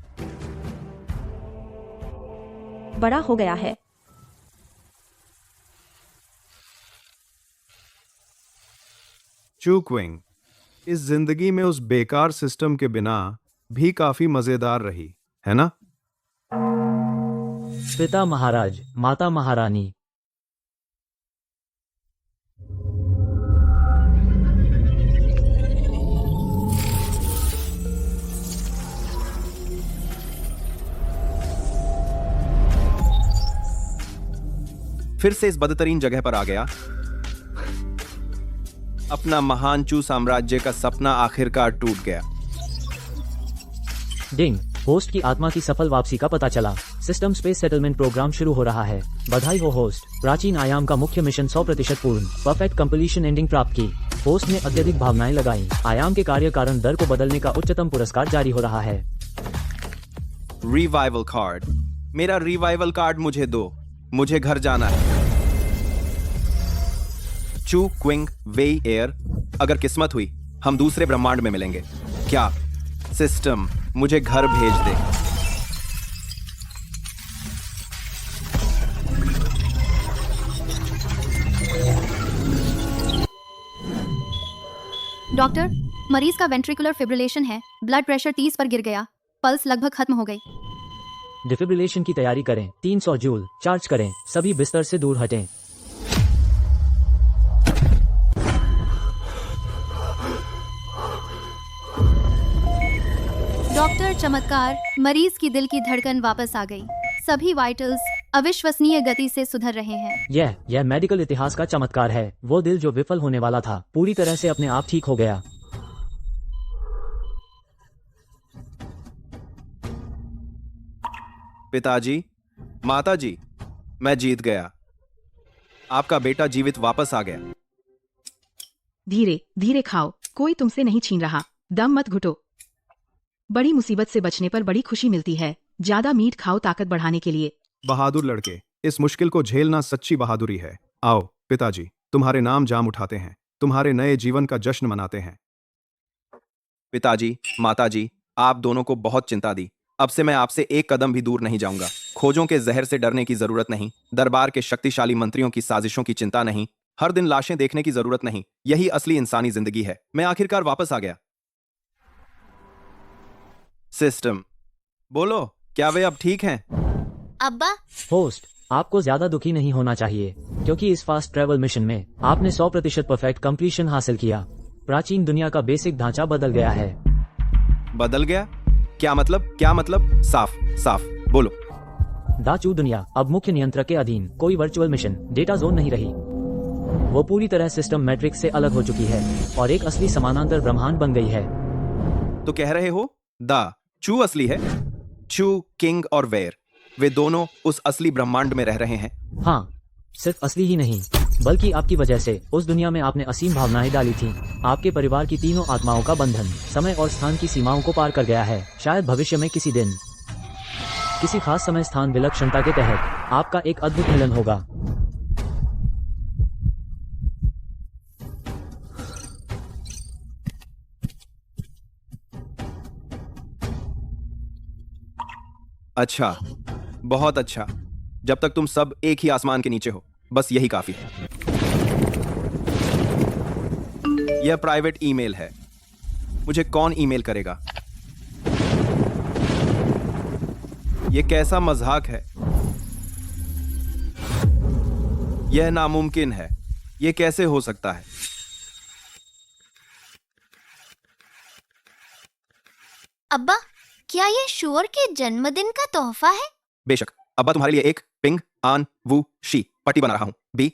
बड़ा हो गया है। चूकविंग, इस जिंदगी में उस बेकार सिस्टम के बिना भी काफी मजेदार रही, है ना? पिता महाराज, माता महारानी। फिर से इस बदतरीन जगह पर आ गया। अपना महानचू साम्राज्य का सपना आखिरकार टूट गया। डिंग, होस्ट की आत्मा की सफल वापसी का पता चला। सिस्टम स्पेस सेटलमेंट प्रोग्राम शुरू हो रहा है। बधाई हो होस्ट, प्राचीन आयाम का मुख्य मिशन 100% पूर्ण, परफेक्ट कंप्लीशन एंडिंग प्राप्त की। होस्ट ने अत्यधिक भावनाएं लगाई। आयाम के कार्य कारण दर को बदलने का उच्चतम पुरस्कार जारी हो रहा है। रिवाइवल कार्ड, मेरा रिवाइवल कार्ड मुझे दो, मुझे घर जाना है। चू क्विंग वेई एयर, अगर किस्मत हुई हम दूसरे ब्रह्मांड में मिलेंगे। क्या सिस्टम मुझे घर भेज दे। डॉक्टर, मरीज का वेंट्रिकुलर फिब्रिलेशन है। ब्लड प्रेशर 30 पर गिर गया, पल्स लगभग खत्म हो गई। डिफिब्रिलेशन की तैयारी करें। 300 जूल चार्ज करें। सभी बिस्तर से दूर हटें। डॉक्टर, चमत्कार, मरीज की दिल की धड़कन वापस आ गई। सभी वाइटल्स अविश्वसनीय गति से सुधर रहे हैं। यह मेडिकल इतिहास का चमत्कार है। वो दिल जो विफल होने वाला था पूरी तरह से अपने आप ठीक हो गया। पिताजी, माताजी, मैं जीत गया। आपका बेटा जीवित वापस आ गया। धीरे धीरे खाओ, कोई तुमसे नहीं छीन रहा। दम मत घुटो। बड़ी मुसीबत से बचने पर बड़ी खुशी मिलती है। ज्यादा मीट खाओ ताकत बढ़ाने के लिए। बहादुर लड़के, इस मुश्किल को झेलना सच्ची बहादुरी है। आओ पिताजी, तुम्हारे नाम जाम उठाते हैं, तुम्हारे नए जीवन का जश्न मनाते हैं। पिताजी, माताजी, आप दोनों को बहुत चिंता दी। अब से मैं आपसे एक कदम भी दूर नहीं जाऊंगा। खोजों के जहर से डरने की जरूरत नहीं, दरबार के शक्तिशाली मंत्रियों की साजिशों की चिंता नहीं, हर दिन लाशें देखने की जरूरत नहीं। यही असली इंसानी जिंदगी है। मैं आखिरकार वापस आ गया। सिस्टम, बोलो, क्या वे अब ठीक हैं? अब्बा, होस्ट, आपको ज्यादा दुखी नहीं होना चाहिए, क्योंकि इस फास्ट ट्रेवल मिशन में आपने 100% परफेक्ट कंप्लीशन हासिल किया। प्राचीन दुनिया का बेसिक ढांचा बदल गया है। बदल गया? क्या मतलब? साफ साफ बोलो। दाचू दुनिया अब मुख्य नियंत्रक के अधीन कोई वर्चुअल मिशन डेटा जोन नहीं रही। वो पूरी तरह सिस्टम मैट्रिक्स से अलग हो चुकी है और एक असली समानांतर ब्रह्मांड बन गई है। तो कह रहे हो दा चू असली है? चू, किंग और वेयर, वे दोनों उस असली ब्रह्मांड में रह रहे हैं। हाँ, सिर्फ असली ही नहीं, बल्कि आपकी वजह से उस दुनिया में आपने असीम भावनाएं डाली थीं। आपके परिवार की तीनों आत्माओं का बंधन समय और स्थान की सीमाओं को पार कर गया है। शायद भविष्य में किसी दिन, किसी खास समय स्थान विलक्षणता के तहत आपका एक अद्भुत मिलन होगा। अच्छा, बहुत अच्छा। जब तक तुम सब एक ही आसमान के नीचे हो, बस यही काफी है। यह प्राइवेट ईमेल है। मुझे कौन ईमेल करेगा? यह कैसा मजाक है? यह नामुमकिन है। यह कैसे हो सकता है? अब्बा, क्या ये शुअर के जन्मदिन का तोहफा है? बेशक। अब्बा तुम्हारे लिए एक पिंग आन वू शी पट्टी बना रहा हूं। बी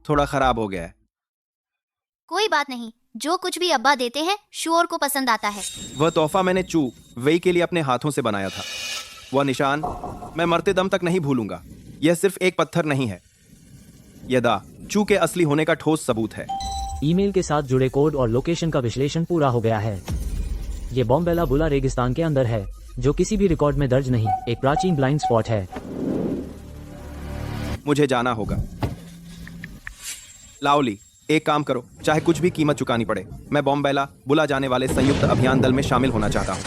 थोड़ा खराब हो गया है। कोई बात नहीं, जो कुछ भी अब्बा देते हैं शुअर को पसंद आता है। वह तोहफा मैंने चू वेई के लिए अपने हाथों से बनाया था। वह निशान मैं मरते दम तक नहीं भूलूंगा। यह सिर्फ एक पत्थर नहीं है, यह दा चू के असली होने का ठोस सबूत है। ईमेल के साथ जुड़े कोड और लोकेशन का विश्लेषण पूरा हो गया है। ये बॉम्बेला बुला रेगिस्तान के अंदर है, जो किसी भी रिकॉर्ड में दर्ज नहीं, एक प्राचीन ब्लाइंड स्पॉट है। मुझे जाना होगा। लाओली, एक काम करो, चाहे कुछ भी कीमत चुकानी पड़े, मैं बॉम्बेला बुला जाने वाले संयुक्त अभियान दल में शामिल होना चाहता हूँ।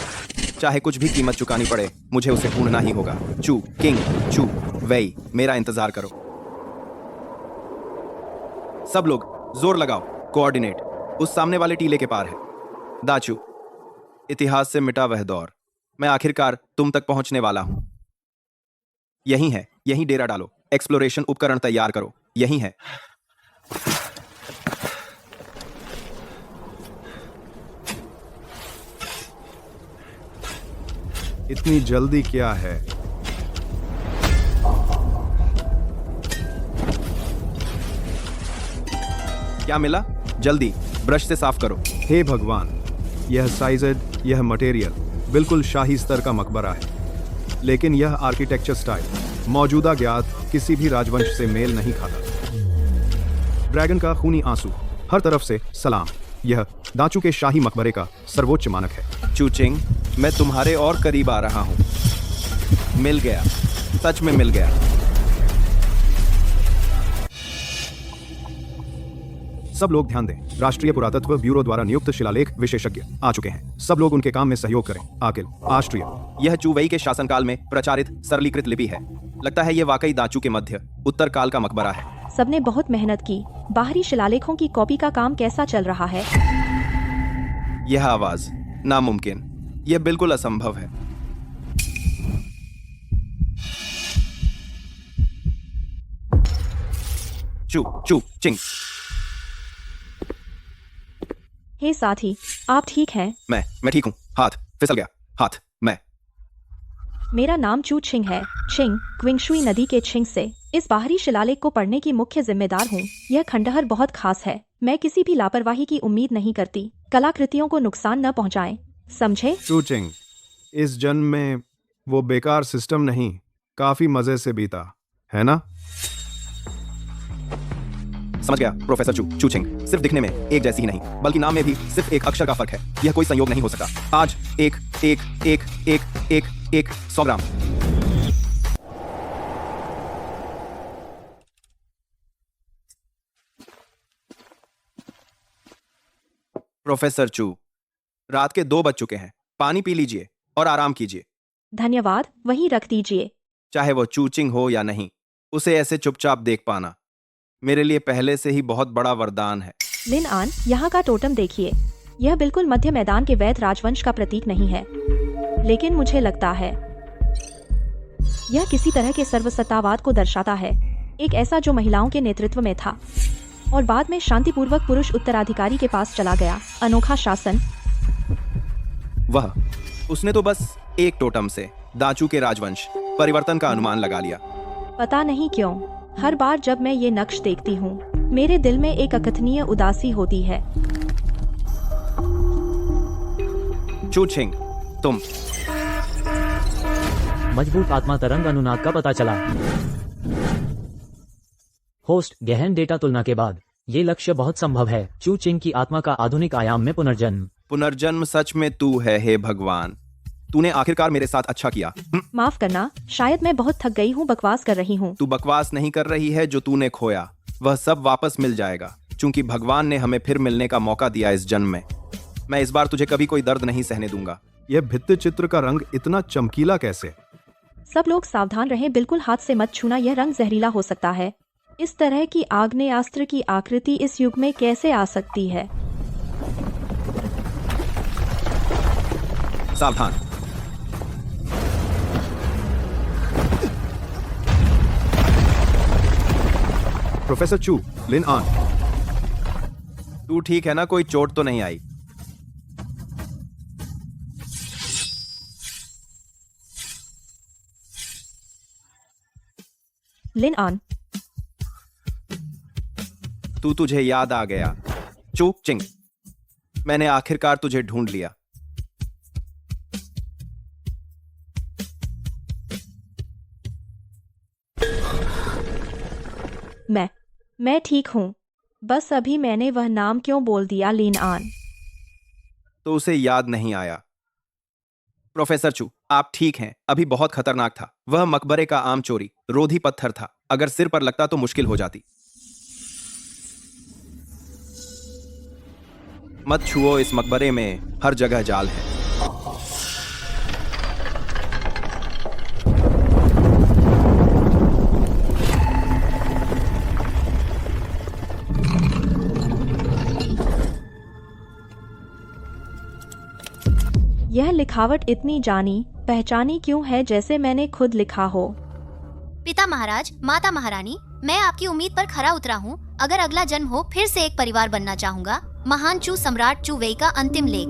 चाहे कुछ भी कीमत चुकानी पड़े, मुझे उसे ढूंढना ही होगा। चू, किंग, चू, वेई, मेरा इंतजार करो। सब लोग जोर लगाओ। कोऑर्डिनेट उस सामने वाले टीले के पार है। दाचू, इतिहास से मिटा वह दौर। मैं आखिरकार तुम तक पहुंचने वाला हूं। यही है, यही डेरा डालो। एक्सप्लोरेशन उपकरण तैयार करो। यही है। इतनी जल्दी क्या है? क्या मिला? जल्दी ब्रश से साफ करो। हे भगवान, यह साइजेड, यह मटेरियल बिल्कुल शाही स्तर का मकबरा है, लेकिन यह आर्किटेक्चर स्टाइल मौजूदा ज्ञात किसी भी राजवंश से मेल नहीं खाता। ड्रैगन का खूनी आंसू, हर तरफ से सलाम। यह दाचू के शाही मकबरे का सर्वोच्च मानक है। चूचिंग, मैं तुम्हारे और करीब आ रहा हूं। मिल गया, सच में मिल गया। सब लोग ध्यान दें, राष्ट्रीय पुरातत्व ब्यूरो द्वारा नियुक्त शिलालेख विशेषज्ञ आ चुके हैं। सब लोग उनके काम में सहयोग करें। आकिल, आष्ट्रिय। यह चूवेई के शासनकाल में प्रचारित सरलीकृत लिपि है। लगता है यह वाकई दाचू के मध्य उत्तर काल का मकबरा है। सबने बहुत मेहनत की। बाहरी शिलालेखों की कॉपी का काम कैसा चल रहा है? यह आवाज नामुमकिन, यह बिल्कुल असंभव है। चू चू चिंग। हे साथी, आप ठीक हैं? मैं ठीक हूँ। हाथ फिसल गया। हाथ मैं मेरा नाम चू छिंग है। छिंग क्विंगशुई नदी के छिंग से इस बाहरी शिलालेख को पढ़ने की मुख्य जिम्मेदार हूँ। यह खंडहर बहुत खास है। मैं किसी भी लापरवाही की उम्मीद नहीं करती। कलाकृतियों को नुकसान न पहुँचाएं, समझे? चूचिंग, इस जन्म में वो बेकार सिस्टम नहीं, काफी मजे से बीता, है ना? समझ गया प्रोफेसर चू छिंग। सिर्फ दिखने में एक जैसी ही नहीं, बल्कि नाम में भी सिर्फ एक अक्षर का फर्क है। यह कोई संयोग नहीं हो सकता। आज एक एक एक एक एक एक 100 ग्राम। प्रोफेसर चू, रात के 2 बज चुके हैं। पानी पी लीजिए और आराम कीजिए। धन्यवाद, वहीं रख दीजिए। चाहे वो चूचिंग हो या नहीं, उसे ऐसे चुपचाप देख पाना मेरे लिए पहले से ही बहुत बड़ा वरदान है। लिन आन, यहाँ का टोटम देखिए। यह बिल्कुल मध्य मैदान के वैध राजवंश का प्रतीक नहीं है, लेकिन मुझे लगता है यह किसी तरह के सर्वसत्तावाद को दर्शाता है। एक ऐसा जो महिलाओं के नेतृत्व में था और बाद में शांतिपूर्वक पुरुष उत्तराधिकारी के पास चला गया। अनोखा शासन। उसने तो बस एक टोटम से दाचू के राजवंश परिवर्तन का अनुमान लगा लिया। पता नहीं क्यों, हर बार जब मैं ये नक्श देखती हूँ, मेरे दिल में एक अकथनीय उदासी होती है। चू छिंग, तुम मजबूत आत्मा तरंग अनुनाद का पता चला। होस्ट, गहन डेटा तुलना के बाद ये लक्ष्य बहुत संभव है। चू चिंग की आत्मा का आधुनिक आयाम में पुनर्जन्म। पुनर्जन्म सच में तू है, हे भगवान। तूने आखिरकार मेरे साथ अच्छा किया। माफ करना, शायद मैं बहुत थक गई हूँ, बकवास कर रही हूँ। तू बकवास नहीं कर रही है। जो तूने खोया वह सब वापस मिल जाएगा, क्योंकि भगवान ने हमें फिर मिलने का मौका दिया इस जन्म में। मैं इस बार तुझे कभी कोई दर्द नहीं सहने दूंगा। यह भित्ति चित्र का रंग इतना चमकीला कैसे? सब लोग सावधान रहें, बिल्कुल हाथ से मत छूना, यह रंग जहरीला हो सकता है। इस तरह की आग्नेयास्त्र की आकृति इस युग में कैसे आ सकती है? सावधान। प्रोफेसर चू, लिन आन। तू ठीक है ना? कोई चोट तो नहीं आई? लिन आन, तुझे याद आ गया। चू चिंग, मैंने आखिरकार तुझे ढूंढ लिया। मैं ठीक हूँ। बस अभी मैंने वह नाम क्यों बोल दिया, लिन आन? तो उसे याद नहीं आया। प्रोफेसर चू, आप ठीक हैं। अभी बहुत खतरनाक था। वह मकबरे का आम चोरी रोधी पत्थर था। अगर सिर पर लगता तो मुश्किल हो जाती। मत छुओ, इस मकबरे में हर जगह जाल है। यह लिखावट इतनी जानी पहचानी क्यों है, जैसे मैंने खुद लिखा हो? पिता महाराज, माता महारानी, मैं आपकी उम्मीद पर खरा उतरा हूँ। अगर अगला जन्म हो, फिर से एक परिवार बनना चाहूंगा। महान चू सम्राट चू वेई का अंतिम लेख।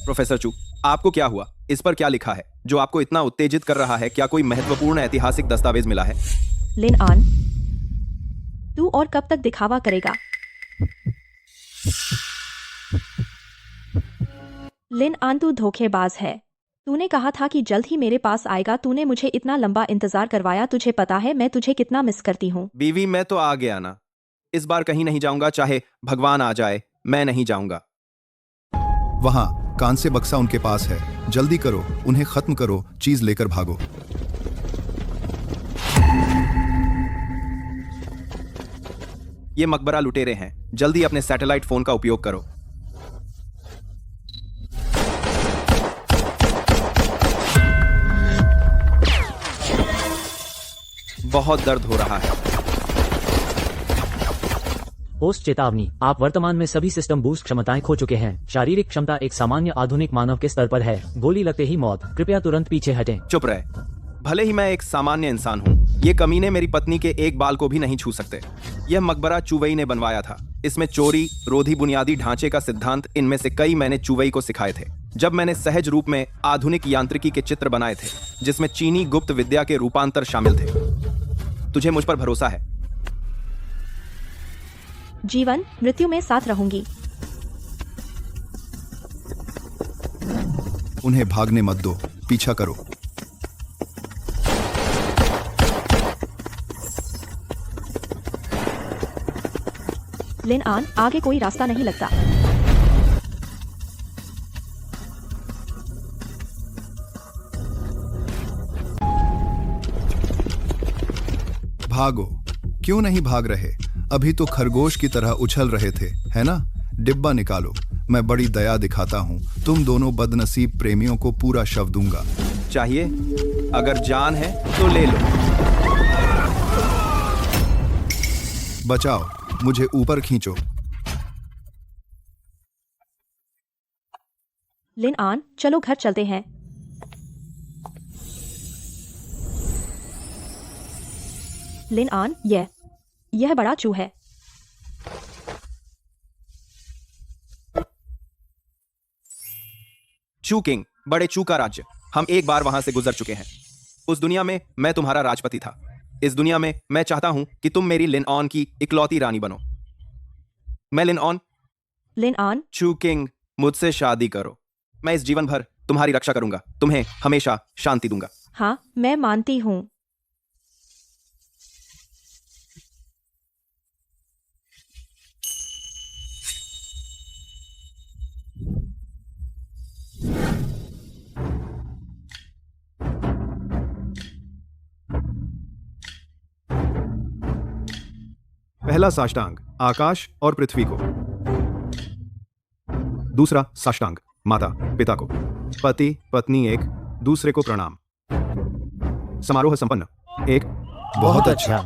प्रोफेसर चू, आपको क्या हुआ? इस पर क्या लिखा है जो आपको इतना उत्तेजित कर रहा है? क्या कोई महत्वपूर्ण ऐतिहासिक दस्तावेज मिला है? लिन आन, तू और कब तक दिखावा करेगा? लिन आन, तू धोखेबाज है। तूने कहा था कि जल्द ही मेरे पास आएगा। तूने मुझे इतना लंबा इंतजार करवाया। तुझे पता है मैं तुझे कितना मिस करती हूँ। बीवी, मैं तो आ गया ना। इस बार कहीं नहीं जाऊंगा, चाहे भगवान आ जाए, मैं नहीं जाऊंगा। वहां कांस्य बक्सा उनके पास है। जल्दी करो, उन्हें खत्म करो, चीज लेकर भागो। ये मकबरा लुटेरे हैं। जल्दी अपने सैटेलाइट फोन का उपयोग करो। बहुत दर्द हो रहा है। होस्ट, चेतावनी, आप वर्तमान में सभी सिस्टम बूस्ट क्षमताएं खो चुके हैं। शारीरिक क्षमता एक सामान्य आधुनिक मानव के स्तर पर है। गोली लगते ही मौत। कृपया तुरंत पीछे हटें। चुप रहे। भले ही मैं एक सामान्य इंसान हूँ, ये कमीने मेरी पत्नी के एक बाल को भी नहीं छू सकते। यह मकबरा चुवई ने बनवाया था। इसमें चोरी, रोधी, बुनियादी ढांचे का सिद्धांत, इनमें से कई मैंने चुवई को सिखाए थे जब मैंने सहज रूप में आधुनिक यांत्रिकी के चित्र बनाए थे, जिसमें चीनी गुप्त विद्या के रूपांतर शामिल थे। तुझे मुझ पर भरोसा है? जीवन मृत्यु में साथ रहूंगी। उन्हें भागने मत दो, पीछा करो। लिन आन, आगे कोई रास्ता नहीं लगता। भागो। क्यों नहीं भाग रहे? अभी तो खरगोश की तरह उछल रहे थे, है ना? डिब्बा निकालो, मैं बड़ी दया दिखाता हूँ। तुम दोनों बदनसीब प्रेमियों को पूरा शव दूंगा। चाहिए? अगर जान है तो ले लो। बचाओ, मुझे ऊपर खींचो। लिन आन, चलो घर चलते हैं। लिन आन, यह बड़ा चू है। चू किंग, बड़े चू का राज्य। हम एक बार वहां से गुजर चुके हैं। उस दुनिया में मैं तुम्हारा राजपति था। इस दुनिया में मैं चाहता हूं कि तुम मेरी लिन ऑन की इकलौती रानी बनो। मैं लिन ऑन, चू किंग, मुझसे शादी करो। मैं इस जीवन भर तुम्हारी रक्षा करूंगा, तुम्हें हमेशा शांति दूंगा। हाँ, मैं मानती हूँ। पहला साष्टांग आकाश और पृथ्वी को। दूसरा साष्टांग माता पिता को। पति पत्नी एक दूसरे को प्रणाम। समारोह संपन्न। एक बहुत अच्छा।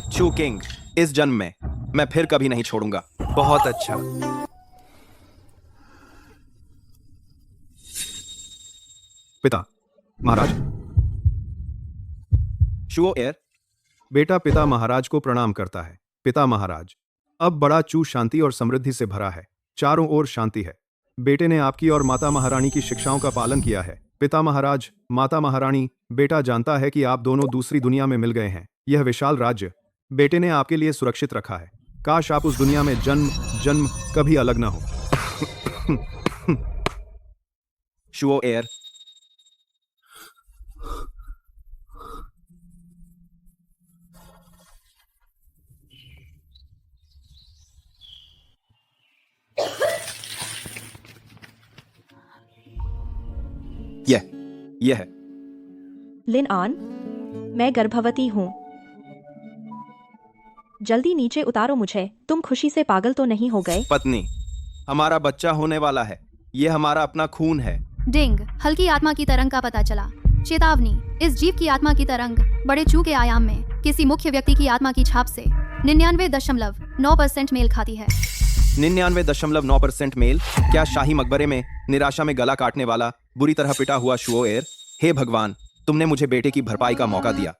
चू किंग, इस जन्म में मैं फिर कभी नहीं छोड़ूंगा। बहुत अच्छा। पिता महाराज। शुओ एयर, बेटा पिता महाराज को प्रणाम करता है। पिता महाराज, अब बड़ा चू शांति और समृद्धि से भरा है। चारों ओर शांति है। बेटे ने आपकी और माता महारानी की शिक्षाओं का पालन किया है। पिता महाराज, माता महारानी, बेटा जानता है कि आप दोनों दूसरी दुनिया में मिल गए हैं। यह विशाल राज्य बेटे ने आपके लिए सुरक्षित रखा है। काश आप उस दुनिया में जन्म जन्म कभी अलग न हो। शुओ एयर, यह है। लिन आन, मैं गर्भवती हूँ। जल्दी नीचे उतारो मुझे। तुम खुशी से पागल तो नहीं हो गए? पत्नी, हमारा बच्चा होने वाला है। यह हमारा अपना खून है। डिंग, हल्की आत्मा की तरंग का पता चला। चेतावनी, इस जीव की आत्मा की तरंग बड़े चू के आयाम में किसी मुख्य व्यक्ति की आत्मा की छाप से 99.9% मेल खाती है। 99.9% मेल? क्या शाही मकबरे में निराशा में गला काटने वाला बुरी तरह पिटा हुआ शुओ एयर? हे भगवान, तुमने मुझे बेटे की भरपाई का मौका दिया।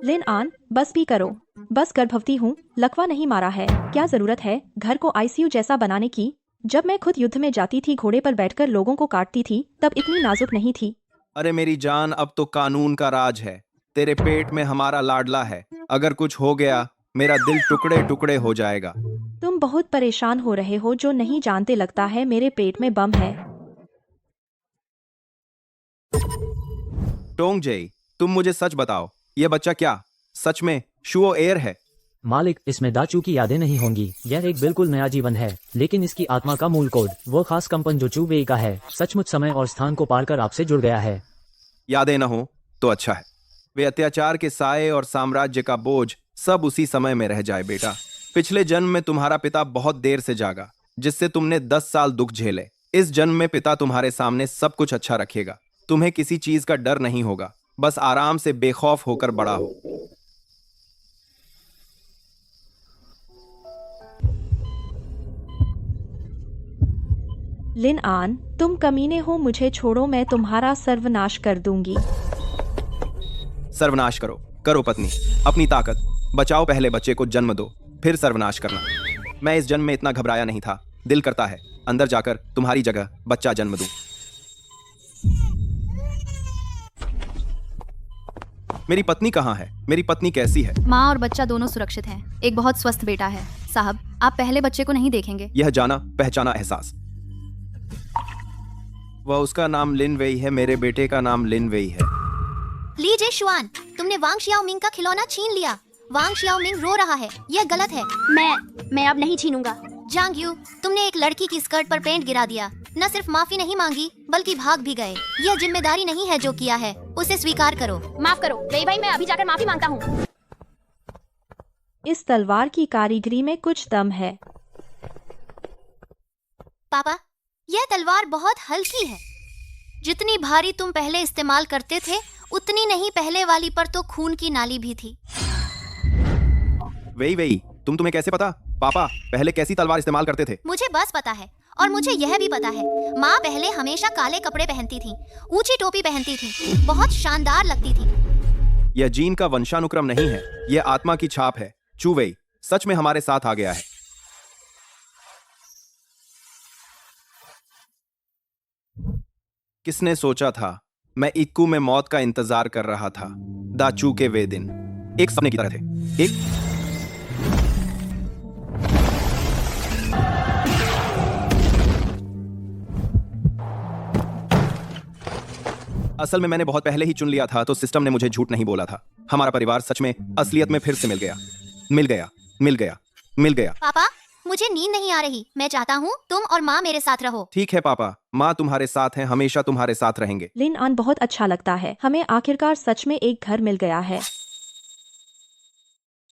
लिन आन, बस भी करो। बस गर्भवती हूँ, लकवा नहीं मारा है। क्या जरूरत है घर को आईसीयू जैसा बनाने की? जब मैं खुद युद्ध में जाती थी, घोड़े पर बैठकर लोगों को काटती थी, तब इतनी नाजुक नहीं थी। अरे मेरी जान, अब तो कानून का राज है। तेरे पेट में हमारा लाडला है। अगर कुछ हो गया, मेरा दिल टुकड़े टुकड़े हो जाएगा। तुम बहुत परेशान हो रहे हो। जो नहीं जानते, लगता है मेरे पेट में बम है। टोंगजेई, तुम मुझे सच बताओ, यह बच्चा क्या सच में शुओ एयर है? मालिक, इसमें दाचू की यादें नहीं होंगी। यह एक बिल्कुल नया जीवन है, लेकिन इसकी आत्मा का मूल कोड, वो खास कंपन जो चू वेई का है, सचमुच समय और स्थान को पार कर आपसे जुड़ गया है। यादें न हो तो अच्छा है। वे अत्याचार के साये और साम्राज्य का बोझ सब उसी समय में रह जाए। बेटा, पिछले जन्म में तुम्हारा पिता बहुत देर से जागा, जिससे तुमने 10 साल दुख झेले। इस जन्म में पिता तुम्हारे सामने सब कुछ अच्छा रखेगा। तुम्हें किसी चीज का डर नहीं होगा। बस आराम से बेखौफ होकर बड़ा हो। लिन आन, तुम कमीने हो, मुझे छोड़ो, मैं तुम्हारा सर्वनाश कर दूंगी। सर्वनाश करो, करो पत्नी, अपनी ताकत बचाओ, पहले बच्चे को जन्म दो, फिर सर्वनाश करना। मैं इस जन्म में इतना घबराया नहीं था, दिल करता है अंदर जाकर तुम्हारी जगह बच्चा जन्म दूं। मेरी पत्नी कहाँ है? मेरी पत्नी कैसी है? माँ और बच्चा दोनों सुरक्षित हैं। एक बहुत स्वस्थ बेटा है। साहब, आप पहले बच्चे को नहीं देखेंगे। यह जाना पहचाना एहसास। वह उसका नाम लिन वेई है, मेरे बेटे का नाम लिन वेई है। लीजिए शुआन, तुमने वांग शियाओमिंग का खिलौना छीन लिया। वांग शियाओमिंग रो रहा है, यह गलत है। मैं अब नहीं छीनूंगा। जांग यू, तुमने एक लड़की की स्कर्ट पर पेंट गिरा दिया। न सिर्फ माफी नहीं मांगी बल्कि भाग भी गए। यह जिम्मेदारी नहीं है जो किया है, उसे स्वीकार करो। माफ करो वेई भाई, मैं अभी जाकर माफी मांगता हूँ। इस तलवार की कारीगरी में कुछ दम है। पापा, यह तलवार बहुत हल्की है। जितनी भारी तुम पहले इस्तेमाल करते थे उतनी नहीं, पहले वाली पर तो खून की नाली भी थी। वेई वेई, तुम्हें कैसे पता? पापा पहले कैसी तलवार इस्तेमाल करते थे? मुझे बस पता है, और मुझे यह भी पता है माँ पहले हमेशा काले कपड़े पहनती थी, ऊंची टोपी पहनती थी, बहुत शानदार लगती थी। यह जीन का वंशानुक्रम नहीं है, यह आत्मा की छाप है। चू वेई सच में हमारे साथ आ गया है। किसने सोचा था? मैं इक्कू में मौत का इंतजार कर रहा था। दाचू के वे दिन एक सपने की तरह थे। एक असल में मैंने बहुत पहले ही चुन लिया था, तो सिस्टम ने मुझे झूठ नहीं बोला था। हमारा परिवार सच में असलियत में फिर से मिल गया। मिल गया, मिल गया, मिल गया। पापा, मुझे नींद नहीं आ रही। मैं चाहता हूँ तुम और माँ मेरे साथ रहो। ठीक है पापा, माँ तुम्हारे साथ है, हमेशा तुम्हारे साथ रहेंगे। लिन आन, बहुत अच्छा लगता है, हमें आखिरकार सच में एक घर मिल गया है।